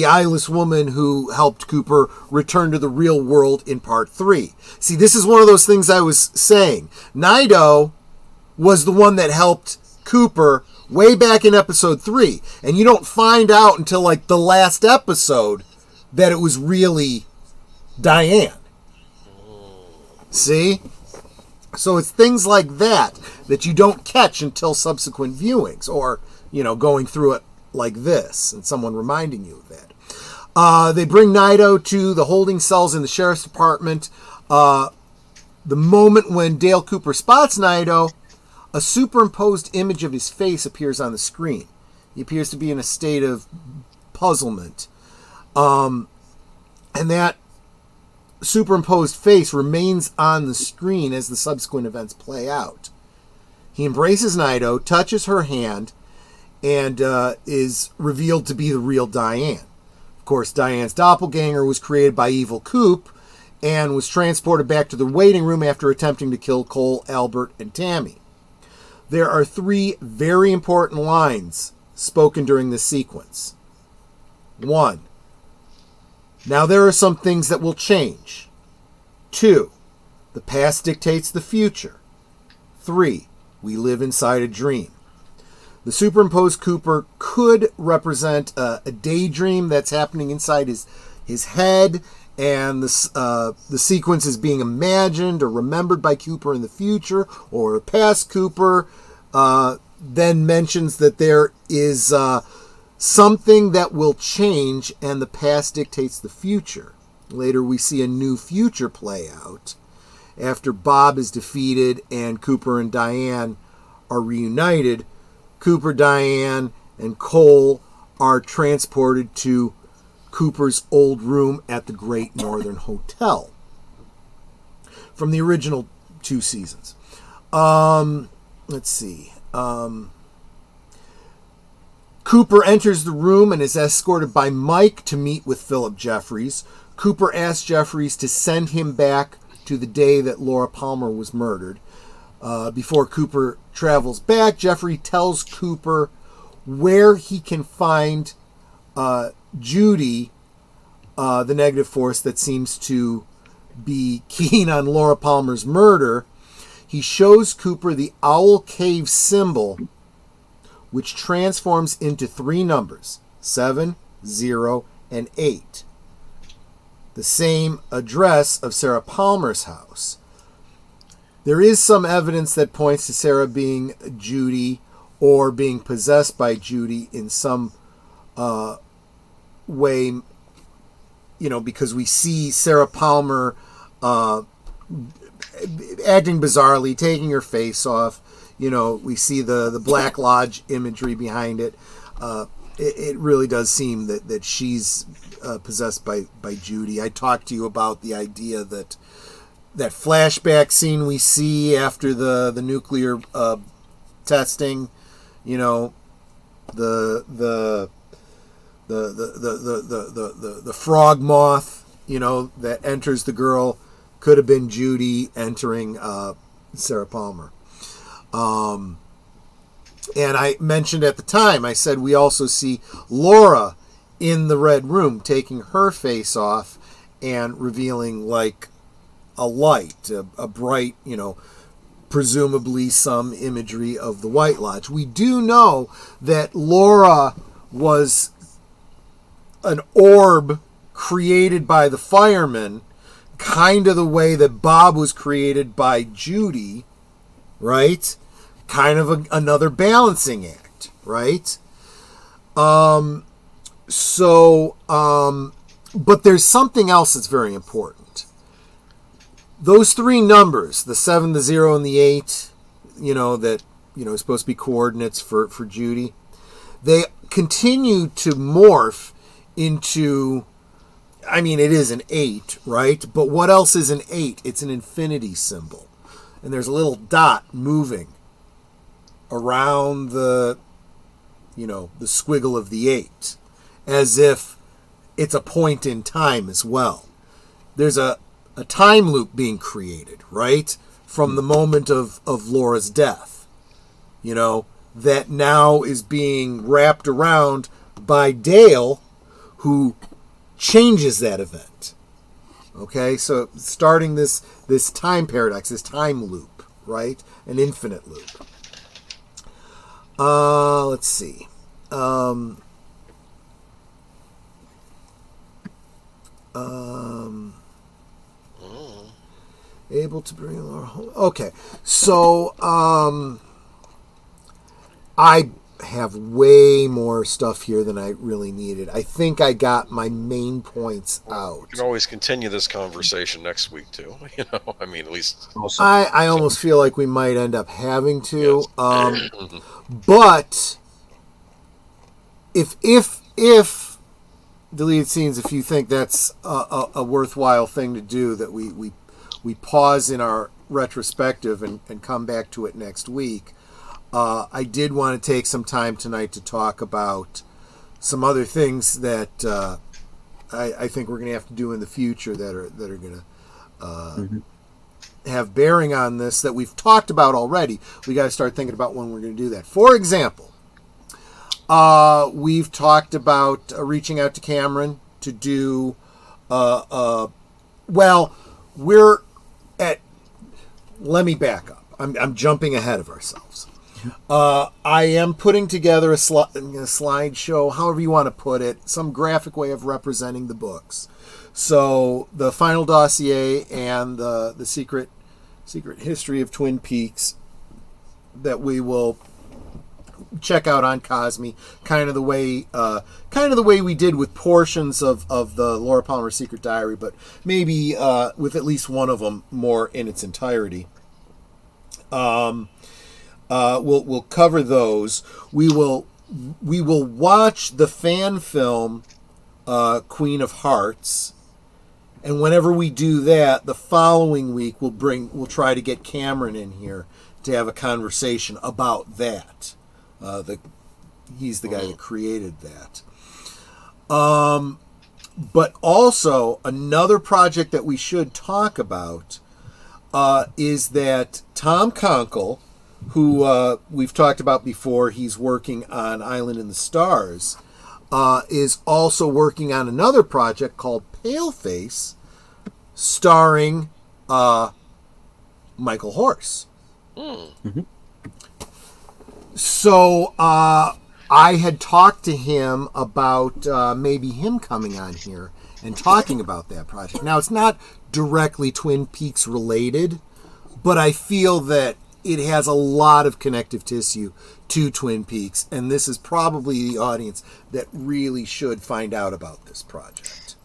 eyeless woman who helped Cooper return to the real world in Part 3. See, this is one of those things I was saying. Nido was the one that helped Cooper way back in Episode 3. And you don't find out until, the last episode that it was really Diane. See? So it's things like that you don't catch until subsequent viewings or, going through it like this and someone reminding you of that. They bring Nido to the holding cells in the Sheriff's Department. The moment when Dale Cooper spots Nido, a superimposed image of his face appears on the screen. He appears to be in a state of puzzlement. And that superimposed face remains on the screen as the subsequent events play out. He embraces Nido, touches her hand, and is revealed to be the real Diane. Of course, Diane's doppelganger was created by Evil Coop, and was transported back to the waiting room after attempting to kill Cole, Albert, and Tammy. There are 3 very important lines spoken during this sequence. 1. Now there are some things that will change. 2. The past dictates the future. 3. We live inside a dream. The superimposed Cooper could represent a daydream that's happening inside his head, and the sequence is being imagined or remembered by Cooper in the future, or past Cooper then mentions that there is something that will change and the past dictates the future. Later we see a new future play out after Bob is defeated and Cooper and Diane are reunited. Cooper, Diane, and Cole are transported to Cooper's old room at the Great Northern Hotel from the original 2 seasons. Let's see. Cooper enters the room and is escorted by Mike to meet with Philip Jeffries. Cooper asks Jeffries to send him back to the day that Laura Palmer was murdered. Before Cooper travels back, Jeffrey tells Cooper where he can find Judy, the negative force that seems to be keen on Laura Palmer's murder. He shows Cooper the Owl Cave symbol, which transforms into 3 numbers, 7, 0, and 8. The same address of Sarah Palmer's house. There is some evidence that points to Sarah being Judy or being possessed by Judy in some way, because we see Sarah Palmer acting bizarrely, taking her face off. We see the Black Lodge imagery behind it. It really does seem that she's possessed by Judy. I talked to you about the idea that flashback scene we see after the nuclear testing, the frog moth, that enters the girl could have been Judy entering Sarah Palmer. And I mentioned at the time, I said we also see Laura in the red room taking her face off and revealing like a light, a bright, presumably some imagery of the White Lodge. We do know that Laura was an orb created by the firemen, kind of the way that Bob was created by Judy, right? Kind of another balancing act, right? But there's something else that's very important. Those 3 numbers, the 7, the 0, and the 8, that, is supposed to be coordinates for Judy, they continue to morph into, it is an 8, right? But what else is an 8? It's an infinity symbol. And there's a little dot moving around the squiggle of the 8, as if it's a point in time as well. There's a time loop being created, right? From the moment of Laura's death, that now is being wrapped around by Dale, who changes that event. Okay, so starting this time paradox, this time loop, right? An infinite loop. Let's see. Able to bring Laura home. Okay, so I have way more stuff here than I really needed. I think I got my main points out. We can always continue this conversation next week too. At least I almost feel like we might end up having to. Yes. But if deleted scenes, if you think that's a worthwhile thing to do, that we pause in our retrospective and come back to it next week. I did want to take some time tonight to talk about some other things that I think we're going to have to do in the future that are going to have bearing on this that we've talked about already. We got to start thinking about when we're going to do that. For example, we've talked about reaching out to Cameron to do. Well, we're at. Let me back up. I'm jumping ahead of ourselves. I am putting together a slideshow, however you want to put it, some graphic way of representing the books. So the final dossier and the secret history of Twin Peaks that we will check out on Cosme, kind of the way we did with portions of the Laura Palmer Secret Diary, but maybe with at least one of them more in its entirety. We'll cover those. We will watch the fan film Queen of Hearts, and whenever we do that, the following week we'll try to get Cameron in here to have a conversation about that. He's the guy that created that. But also another project that we should talk about is that Tom Conkle, who we've talked about before, he's working on Island in the Stars, is also working on another project called Paleface, starring Michael Horse. Mm-hmm. So I had talked to him about maybe him coming on here and talking about that project. Now, it's not directly Twin Peaks related, but I feel that it has a lot of connective tissue to Twin Peaks, and this is probably the audience that really should find out about this project.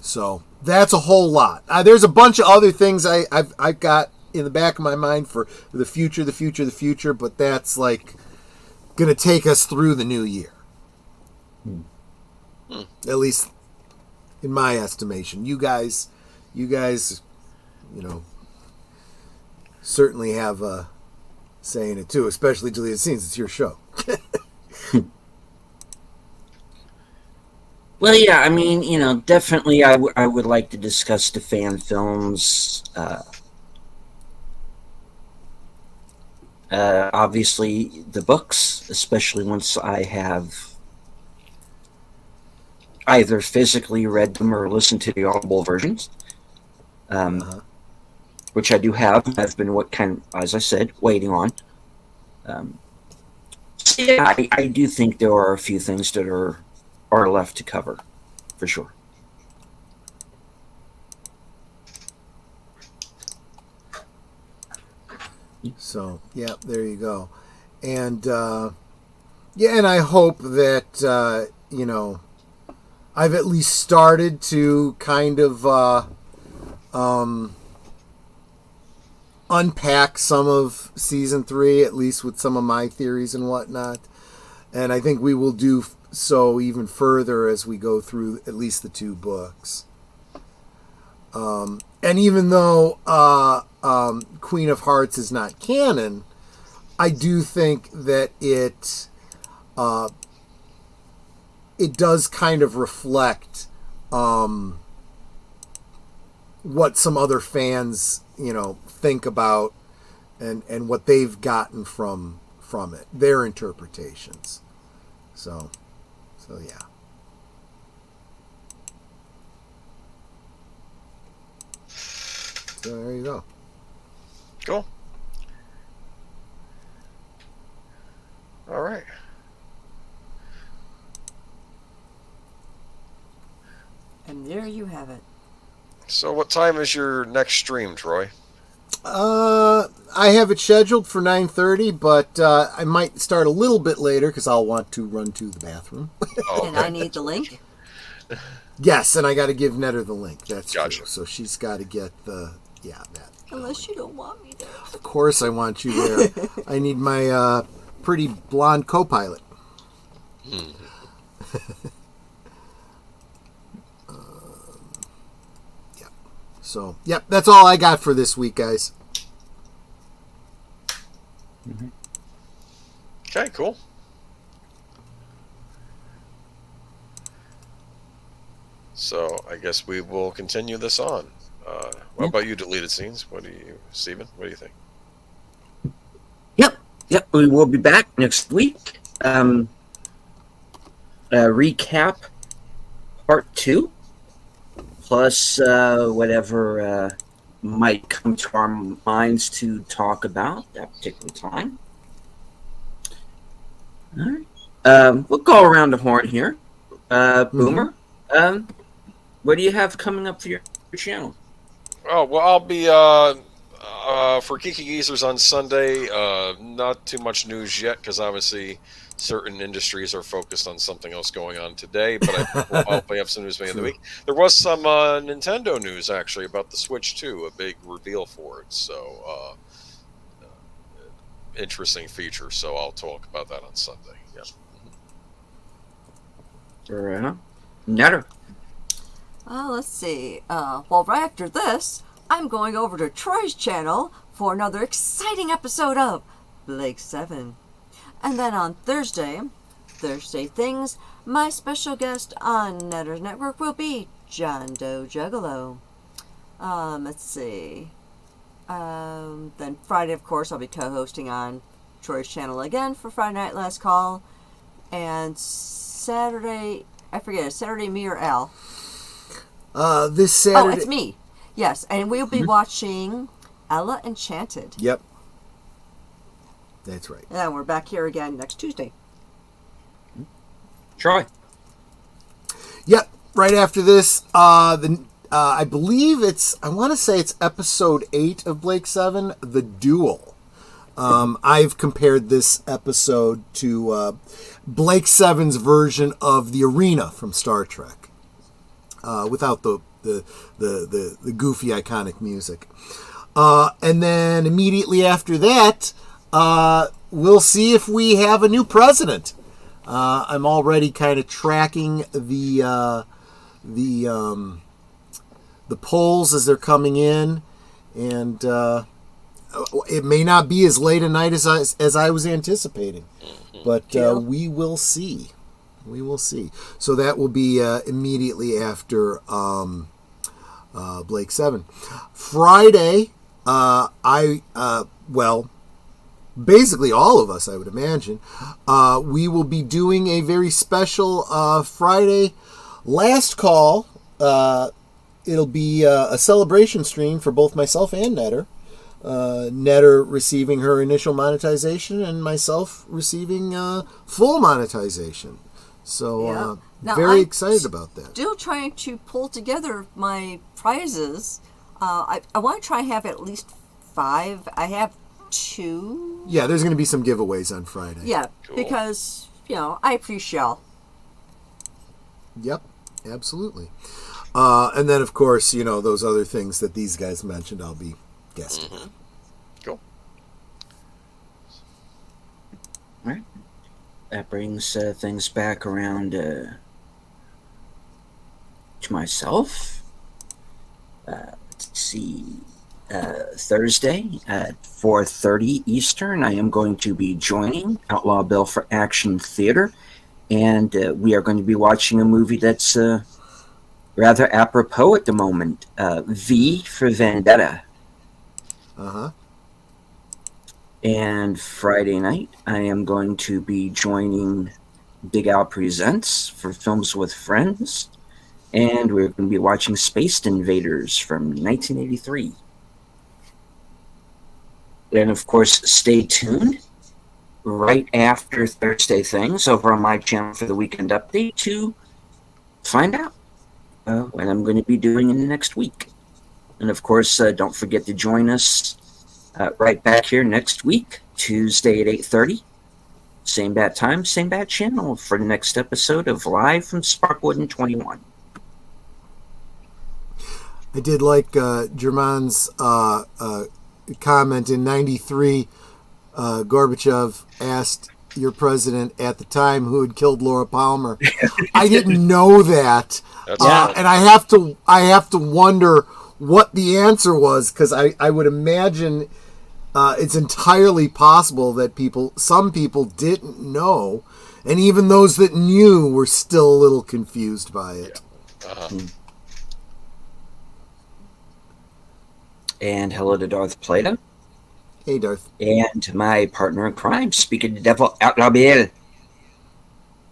So that's a whole lot. There's a bunch of other things I've got in the back of my mind for the future, but that's like going to take us through the new year. At least in my estimation. You guys, certainly have a say in it too, especially Deleted Scenes. It's your show. Well, yeah, I mean, definitely I would like to discuss the fan films. Obviously, the books, especially once I have either physically read them or listened to the audible versions, which I do have. I've been, as I said, waiting on. So yeah, I do think there are a few things that are left to cover, for sure. So, yeah, there you go. And, and I hope that, I've at least started to kind of unpack some of season 3, at least with some of my theories and whatnot. And I think we will do so even further as we go through at least the 2 books. And even though Queen of Hearts is not canon, I do think that it does kind of reflect what some other fans, think about and what they've gotten from it, their interpretations. So yeah. So there you go. Cool. All right. And there you have it. So what time is your next stream, Troy? I have it scheduled for 9:30, but I might start a little bit later because I'll want to run to the bathroom. Oh, and I need the link? Yes, and I got to give Netter the link. That's gotcha. True. So she's got to get that. Unless you don't want me there. Of course I want you there. I need my pretty blonde co-pilot. So, yep, that's all I got for this week, guys. Okay, cool. So I guess we will continue this on. What about you, deleted scenes? Steven? What do you think? Yep. We will be back next week. Recap part 2, plus whatever might come to our minds to talk about that particular time. All right. We'll go around the horn here. Boomer, what do you have coming up for your channel? Oh, well, I'll be for Geeky Geezers on Sunday. Not too much news yet, because obviously certain industries are focused on something else going on today, but I think we'll hopefully have some news by the end of the week. There was some Nintendo news, actually, about the Switch 2, a big reveal for it. So, interesting feature, so I'll talk about that on Sunday. Yeah. Netter. Let's see. Well, right after this, I'm going over to Troy's channel for another exciting episode of Blake 7. And then on Thursday Things, my special guest on Netter's Network will be John Doe Juggalo. Let's see. Then Friday, of course, I'll be co-hosting on Troy's channel again for Friday Night Last Call. And Saturday, I forget, is Saturday me or Al? This Saturday. Oh, it's me. Yes, and we'll be watching Ella Enchanted. Yep. That's right. And we're back here again next Tuesday. Troy. Yep. Right after this, I believe I want to say it's episode 8 of Blake 7, The Duel. I've compared this episode to Blake 7's version of the arena from Star Trek, without the goofy iconic music. And then immediately after that, we'll see if we have a new president. I'm already kind of tracking the polls as they're coming in, and it may not be as late a night as I was anticipating, but we will see. We will see. So that will be immediately after Blake 7. Friday, basically all of us, I would imagine, we will be doing a very special Friday last call. It'll be a celebration stream for both myself and Netter. Netter receiving her initial monetization and myself receiving full monetization. So very excited about that. Still trying to pull together my prizes. I want to try and have at least 5. I have 2. Yeah, there's going to be some giveaways on Friday. Yeah, Cool. because, I appreciate y'all. Yep, absolutely. And then, of course, those other things that these guys mentioned, I'll be guesting. Mm-hmm. Cool. All right. That brings things back around to myself. Let's see. Thursday at 4:30 Eastern, I am going to be joining Outlaw Bill for Action Theater, and we are going to be watching a movie that's rather apropos at the moment. V for Vendetta. Uh-huh. And Friday night, I am going to be joining Big Al Presents for Films with Friends. And we're going to be watching Spaced Invaders from 1983. And, of course, stay tuned right after Thursday Things over on my channel for the Weekend Update to find out what I'm going to be doing in the next week. And, of course, don't forget to join us right back here next week, Tuesday at 8:30. Same bad time, same bad channel for the next episode of Live from Sparkwood in 21. I did like German's comment in 93. Gorbachev asked your president at the time who had killed Laura Palmer. I didn't know that. And I have to wonder what the answer was, because I would imagine it's entirely possible that some people didn't know, and even those that knew were still a little confused by it. And hello to Darth Plato. Hey, Darth. And my partner in crime, speaking to Devil Outlaw Bill,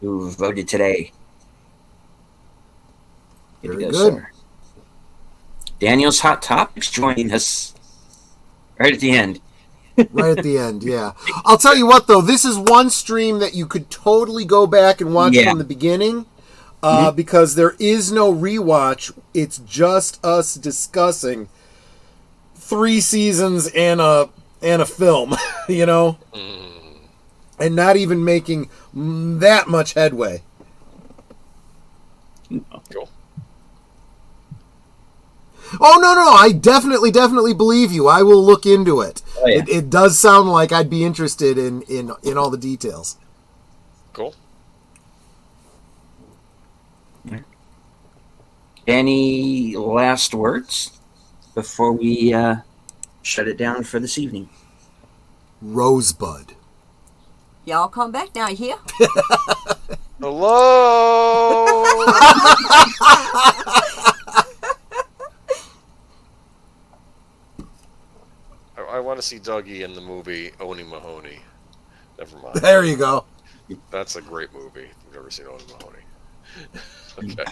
who voted today. Very good. Sir. Daniel's Hot Topics joining us right at the end. Right at the end, yeah. I'll tell you what, though, this is one stream that you could totally go back and watch from the beginning, because there is no rewatch. It's just us discussing 3 seasons and a film, you know, and not even making that much headway. Cool. Oh, no, I definitely believe you. I will look into it. Oh, yeah. It does sound like I'd be interested in all the details. Cool. Any last words before we shut it down for this evening? Rosebud. Y'all come back now, you hear? Hello. I want to see Dougie in the movie Oni Mahoney. Never mind. There you go. That's a great movie. If you've never seen Oni Mahoney. Okay.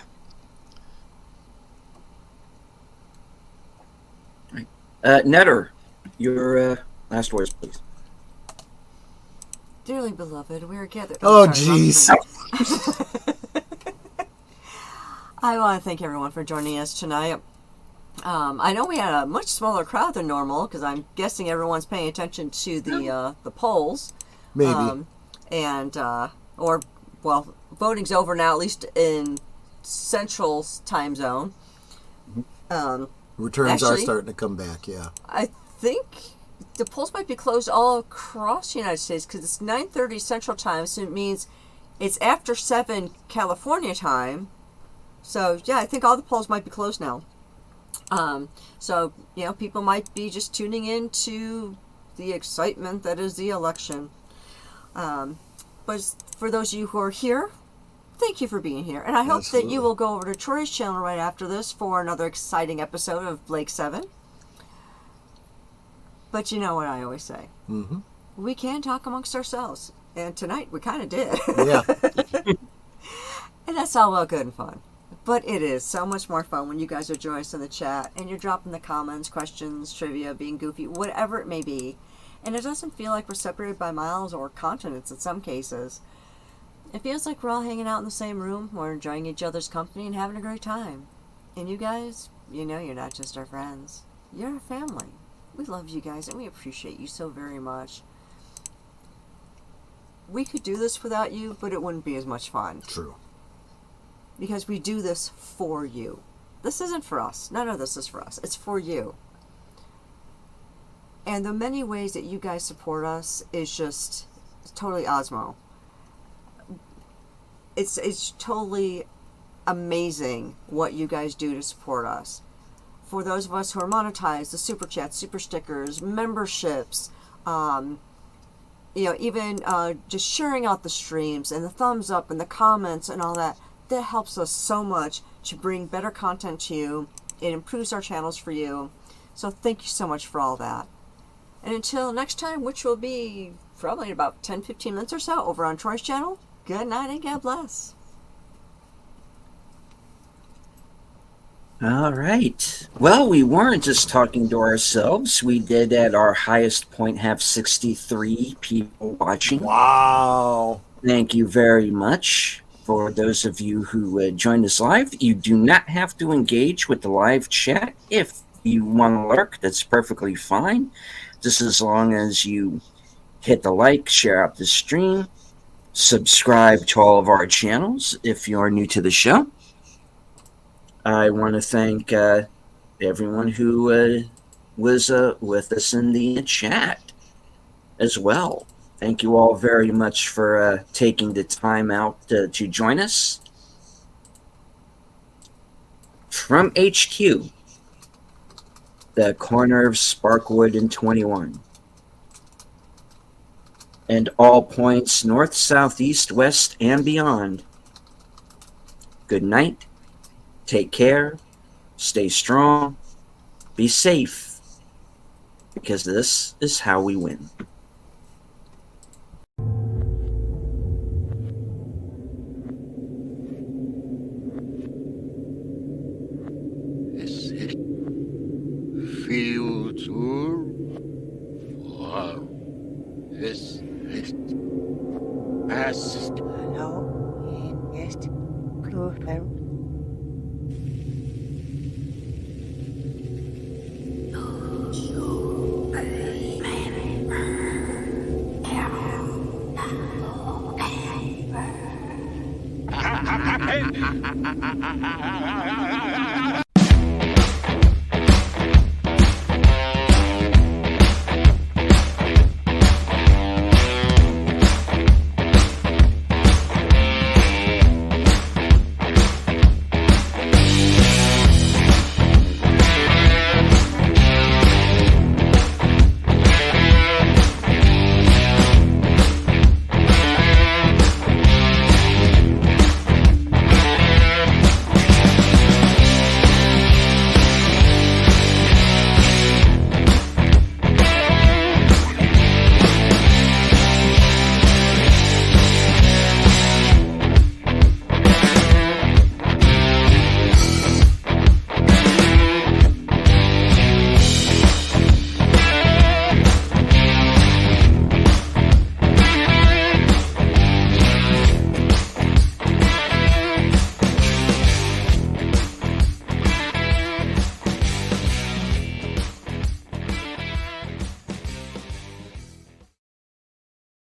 Netter, your last words, please. Dearly beloved, we are gathered. Oh, jeez. I want to thank everyone for joining us tonight. I know we had a much smaller crowd than normal because I'm guessing everyone's paying attention to the polls. Maybe. Voting's over now, at least in Central time zone. Returns are starting to come back, yeah. I think the polls might be closed all across the United States because it's 9:30 Central time, so it means it's after 7 California time. So, yeah, I think all the polls might be closed now. So, you know, people might be just tuning in to the excitement that is the election. But for those of you who are here, thank you for being here. And I hope that you will go over to Troy's channel right after this for another exciting episode of Blake 7. But you know what I always say. Mm-hmm. We can talk amongst ourselves. And tonight we kind of did. Yeah. And that's all well good and fun. But it is so much more fun when you guys are joining us in the chat and you're dropping the comments, questions, trivia, being goofy, whatever it may be. And it doesn't feel like we're separated by miles or continents in some cases. It feels like we're all hanging out in the same room, we're enjoying each other's company and having a great time. And you guys, you know you're not just our friends. You're our family. We love you guys and we appreciate you so very much. We could do this without you, but it wouldn't be as much fun. True. Because we do this for you. This isn't for us. None of this is for us. It's for you. And the many ways that you guys support us is just totally Osmo. It's totally amazing what you guys do to support us. For those of us who are monetized, the super chats, super stickers, memberships, even just sharing out the streams and the thumbs up and the comments and all that. That helps us so much to bring better content to you. It improves our channels for you. So thank you so much for all that. And until next time, which will be probably in about 10-15 minutes or so over on Troy's channel, good night and God bless. All right. Well, we weren't just talking to ourselves. We did at our highest point have 63 people watching. Wow. Thank you very much. For those of you who joined us live, you do not have to engage with the live chat. If you want to lurk, that's perfectly fine. Just as long as you hit the like, share out the stream, subscribe to all of our channels if you're new to the show. I want to thank everyone who was with us in the chat as well. Thank you all very much for taking the time out to join us. From HQ, the corner of Sparkwood and 21, and all points north, south, east, west, and beyond. Good night Take care, stay strong, be safe, because this is how we win. Future. Wow. This is past. Hallo, hier ist Cluu Channel.